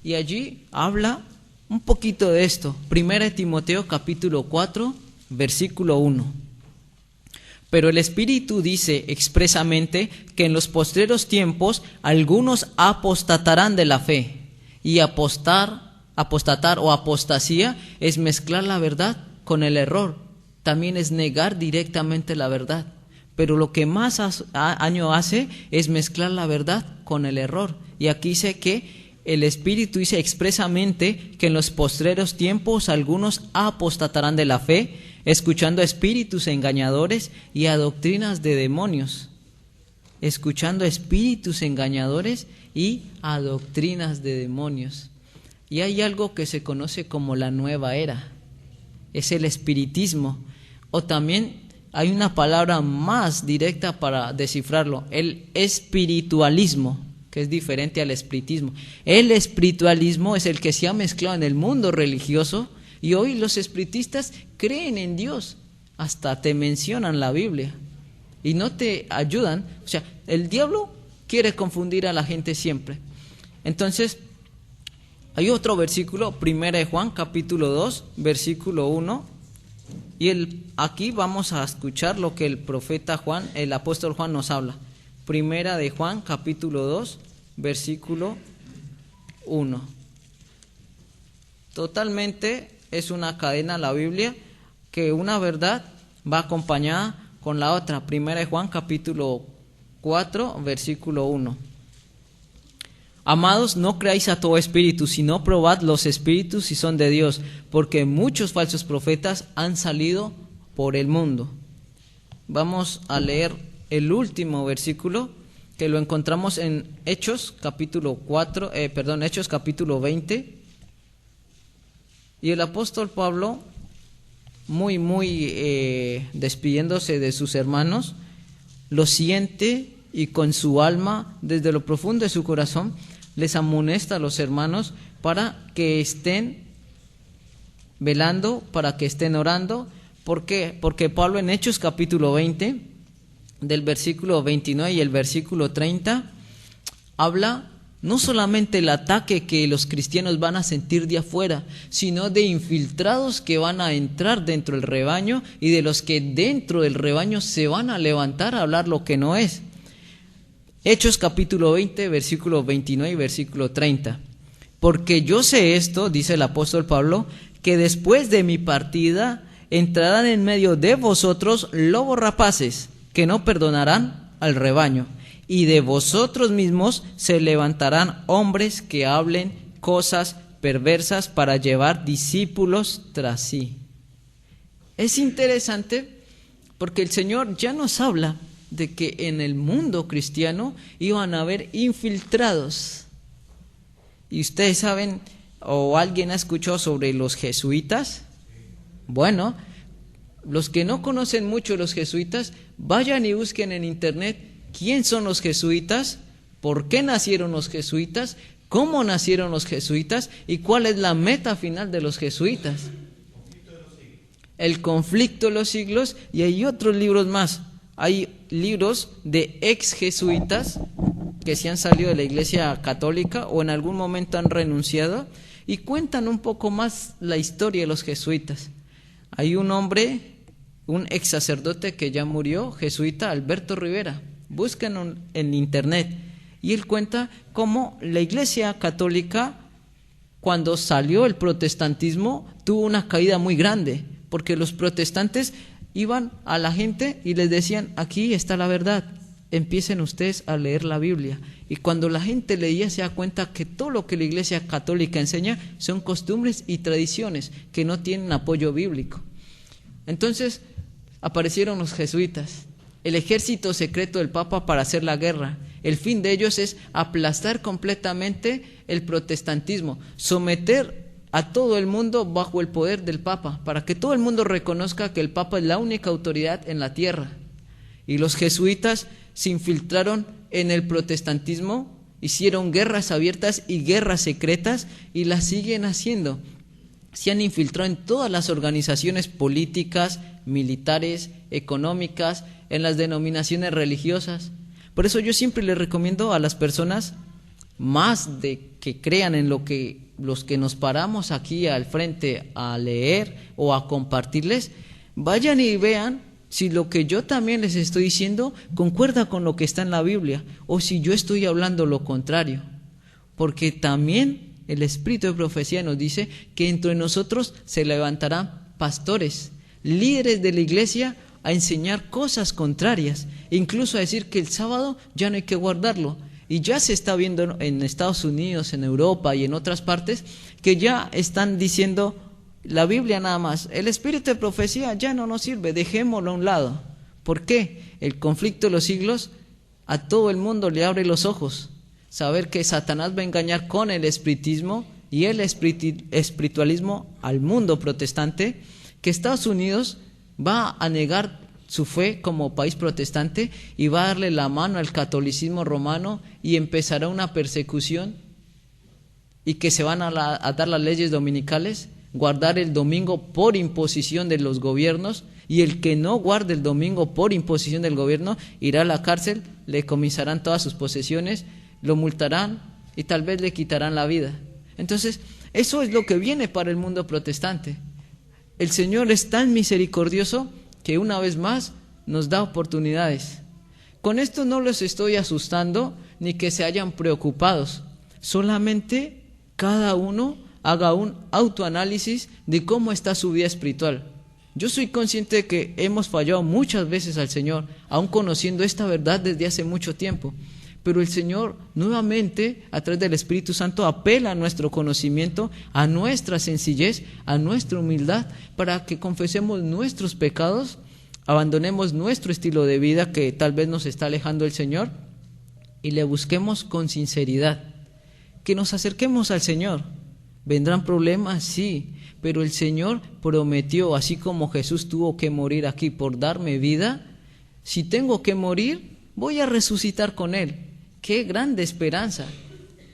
Y allí habla un poquito de esto. 1 Timoteo capítulo 4, versículo 1. Pero el Espíritu dice expresamente que en los postreros tiempos algunos apostatarán de la fe. Y apostatar o apostasía es mezclar la verdad con el error. También es negar directamente la verdad. Pero lo que más daño hace es mezclar la verdad con el error. Y aquí dice que el Espíritu dice expresamente que en los postreros tiempos algunos apostatarán de la fe, escuchando a espíritus engañadores y a doctrinas de demonios. Escuchando a espíritus engañadores y a doctrinas de demonios. Y hay algo que se conoce como la nueva era. Es el espiritismo. O también hay una palabra más directa para descifrarlo, el espiritualismo, que es diferente al espiritismo. El espiritualismo es el que se ha mezclado en el mundo religioso, y hoy los espiritistas creen en Dios, hasta te mencionan la Biblia y no te ayudan. O sea, el diablo quiere confundir a la gente siempre. Entonces, hay otro versículo, 1 Juan capítulo 2, versículo 1, y aquí vamos a escuchar lo que el profeta Juan, el apóstol Juan nos habla. 1 de Juan capítulo 2, versículo 1. Totalmente es una cadena la Biblia, que una verdad va acompañada con la otra. 1 Juan capítulo 4, versículo 1. Amados, no creáis a todo espíritu, sino probad los espíritus si son de Dios, porque muchos falsos profetas han salido por el mundo. Vamos a leer el último versículo, que lo encontramos en Hechos capítulo 20. Y el apóstol Pablo, muy despidiéndose de sus hermanos, lo siente y con su alma, desde lo profundo de su corazón, les amonesta a los hermanos para que estén velando, para que estén orando. ¿Por qué? Porque Pablo en Hechos capítulo 20, del versículo 29 y el versículo 30, habla no solamente el ataque que los cristianos van a sentir de afuera, sino de infiltrados que van a entrar dentro del rebaño y de los que dentro del rebaño se van a levantar a hablar lo que no es. Hechos capítulo 20, versículo 29 y versículo 30. Porque yo sé esto, dice el apóstol Pablo, que después de mi partida entrarán en medio de vosotros lobos rapaces, que no perdonarán al rebaño. Y de vosotros mismos se levantarán hombres que hablen cosas perversas para llevar discípulos tras sí. Es interesante porque el Señor ya nos habla de que en el mundo cristiano iban a haber infiltrados. Y ustedes saben, o alguien ha escuchado sobre los jesuitas. Bueno, los que no conocen mucho los jesuitas, vayan y busquen en internet quién son los jesuitas, por qué nacieron los jesuitas, cómo nacieron los jesuitas y cuál es la meta final de los jesuitas. El conflicto de los siglos, y hay otros libros más. Hay libros de ex jesuitas que se han salido de la Iglesia Católica o en algún momento han renunciado y cuentan un poco más la historia de los jesuitas. Hay un hombre, un ex sacerdote que ya murió, jesuita, Alberto Rivera. Búsquenlo en internet y él cuenta cómo la Iglesia Católica, cuando salió el protestantismo, tuvo una caída muy grande porque los protestantes iban a la gente y les decían, aquí está la verdad, empiecen ustedes a leer la Biblia. Y cuando la gente leía se da cuenta que todo lo que la Iglesia Católica enseña son costumbres y tradiciones que no tienen apoyo bíblico. Entonces aparecieron los jesuitas, el ejército secreto del Papa para hacer la guerra. El fin de ellos es aplastar completamente el protestantismo, someter a todo el mundo bajo el poder del Papa, para que todo el mundo reconozca que el Papa es la única autoridad en la tierra. Y los jesuitas se infiltraron en el protestantismo, hicieron guerras abiertas y guerras secretas y las siguen haciendo. Se han infiltrado en todas las organizaciones políticas, militares, económicas, en las denominaciones religiosas. Por eso yo siempre les recomiendo a las personas, más de que crean en lo que los que nos paramos aquí al frente a leer o a compartirles, vayan y vean si lo que yo también les estoy diciendo concuerda con lo que está en la Biblia, o si yo estoy hablando lo contrario. Porque también el espíritu de profecía nos dice que entre nosotros se levantarán pastores, líderes de la iglesia, a enseñar cosas contrarias, incluso a decir que el sábado ya no hay que guardarlo. Y ya se está viendo en Estados Unidos, en Europa y en otras partes, que ya están diciendo la Biblia nada más, el espíritu de profecía ya no nos sirve, dejémoslo a un lado. ¿Por qué? El conflicto de los siglos a todo el mundo le abre los ojos. Saber que Satanás va a engañar con el espiritismo y el espiritualismo al mundo protestante, que Estados Unidos va a negar su fe como país protestante y va a darle la mano al catolicismo romano y empezará una persecución, y que se van a dar las leyes dominicales, guardar el domingo por imposición de los gobiernos, y el que no guarde el domingo por imposición del gobierno irá a la cárcel, le comisarán todas sus posesiones, lo multarán y tal vez le quitarán la vida. Entonces, eso es lo que viene para el mundo protestante. El Señor es tan misericordioso que una vez más nos da oportunidades. Con esto no los estoy asustando ni que se hayan preocupados, solamente cada uno haga un autoanálisis de cómo está su vida espiritual. Yo soy consciente de que hemos fallado muchas veces al Señor, aun conociendo esta verdad desde hace mucho tiempo, pero el Señor nuevamente a través del Espíritu Santo apela a nuestro conocimiento, a nuestra sencillez, a nuestra humildad, para que confesemos nuestros pecados, abandonemos nuestro estilo de vida que tal vez nos está alejando del Señor y le busquemos con sinceridad, que nos acerquemos al Señor. ¿Vendrán problemas? Sí, pero el Señor prometió, así como Jesús tuvo que morir aquí por darme vida, si tengo que morir, voy a resucitar con Él. ¡Qué grande esperanza!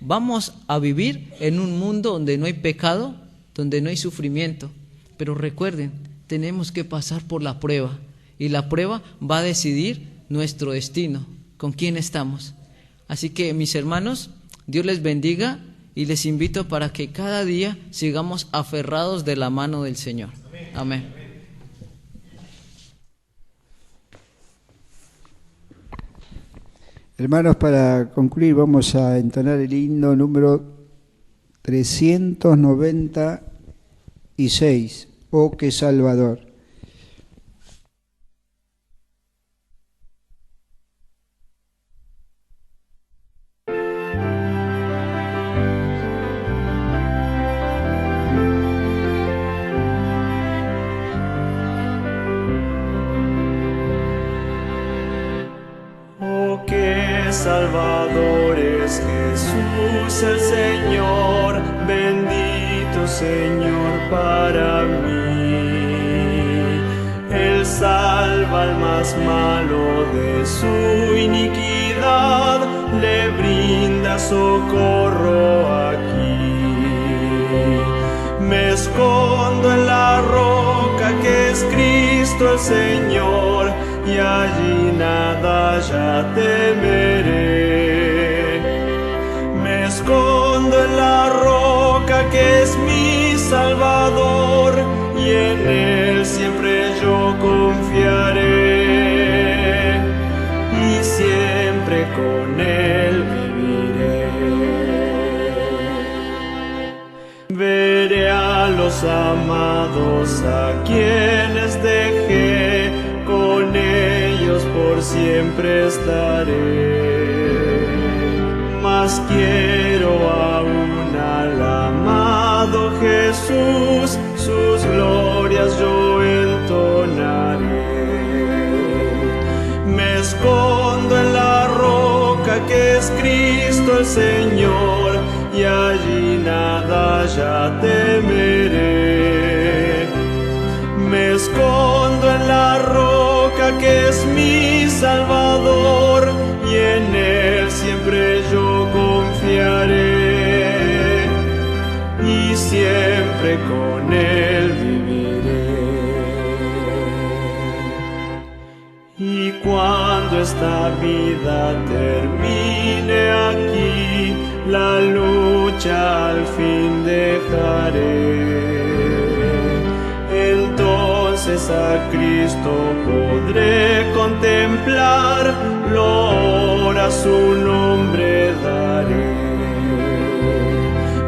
Vamos a vivir en un mundo donde no hay pecado, donde no hay sufrimiento. Pero recuerden, tenemos que pasar por la prueba, y la prueba va a decidir nuestro destino, con quién estamos. Así que, mis hermanos, Dios les bendiga y les invito para que cada día sigamos aferrados de la mano del Señor. Amén. Hermanos, para concluir vamos a entonar el himno número 396, Oh, qué Salvador. Salvador es Jesús el Señor, bendito Señor para mí. Él salva al más malo de su iniquidad, le brinda socorro aquí. Me escondo en la roca que es Cristo el Señor, y allí nada ya temeré. Me escondo en la roca que es mi Salvador, y en Él siempre yo confiaré, y siempre con Él viviré. Veré a a los amados a quienes dejé, con ellos por siempre estaré. Mas quiero aún al amado Jesús, sus glorias yo entonaré. Me escondo en la roca que es Cristo el Señor, y allí nada ya temeré. Me escondo en la roca que es mi Salvador, y en Él siempre yo confiaré, y siempre con Él viviré. Y cuando esta vida termine aquí, la lucha al fin dejaré. Entonces a Cristo podré contemplar, gloria a su nombre daré.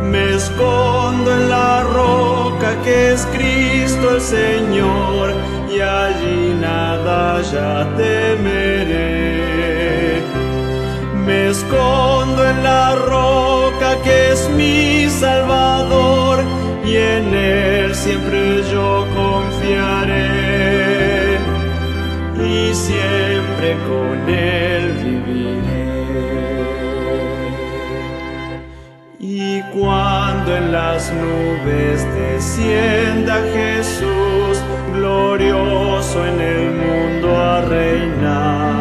Me escondo en la roca que es Cristo el Señor, y allí nada ya temeré. Me escondo en la roca que es mi Salvador, y en Él siempre yo confiaré, y siempre con Él viviré. Y cuando en las nubes descienda Jesús, glorioso en el mundo a reinar,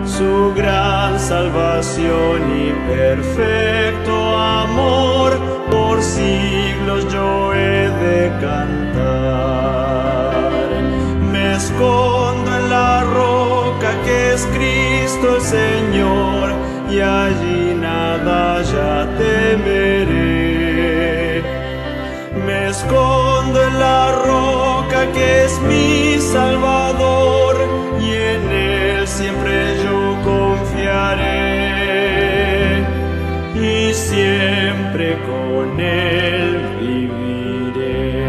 su gran salvación y perfecto amor, por siglos yo he de cantar. Me escondo en la roca que es Cristo el Señor, y allí nada ya temeré. Me escondo en la roca que es mi Salvador, y en Él siempre yo confiaré, y siempre con Él viviré.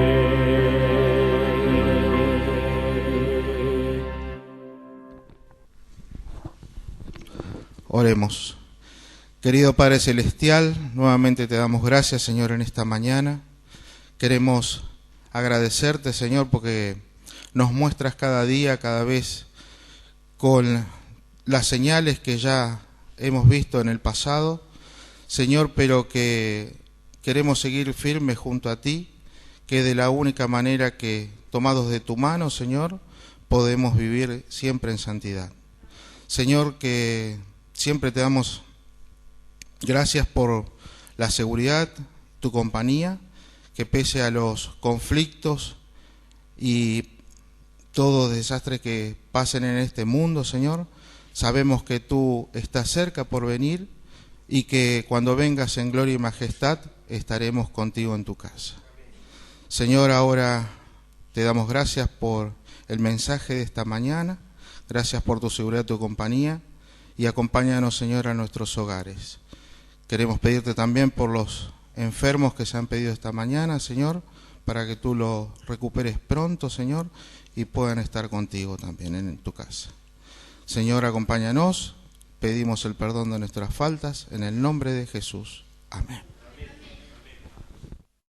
Oremos. Querido Padre Celestial, nuevamente te damos gracias, Señor, en esta mañana. Queremos agradecerte, Señor, porque nos muestras cada día, cada vez, con las señales que ya hemos visto en el pasado, Señor, pero que queremos seguir firmes junto a ti, que de la única manera que, tomados de tu mano, Señor, podemos vivir siempre en santidad. Señor, que siempre te damos gracias por la seguridad, tu compañía, que pese a los conflictos y todo desastre que pasen en este mundo, Señor, sabemos que tú estás cerca por venir y que cuando vengas en gloria y majestad estaremos contigo en tu casa. Señor, ahora te damos gracias por el mensaje de esta mañana, gracias por tu seguridad, tu compañía, y acompáñanos, Señor, a nuestros hogares. Queremos pedirte también por los enfermos que se han pedido esta mañana, Señor, para que tú los recuperes pronto, Señor, y puedan estar contigo también en tu casa. Señor, acompáñanos, pedimos el perdón de nuestras faltas, en el nombre de Jesús. Amén.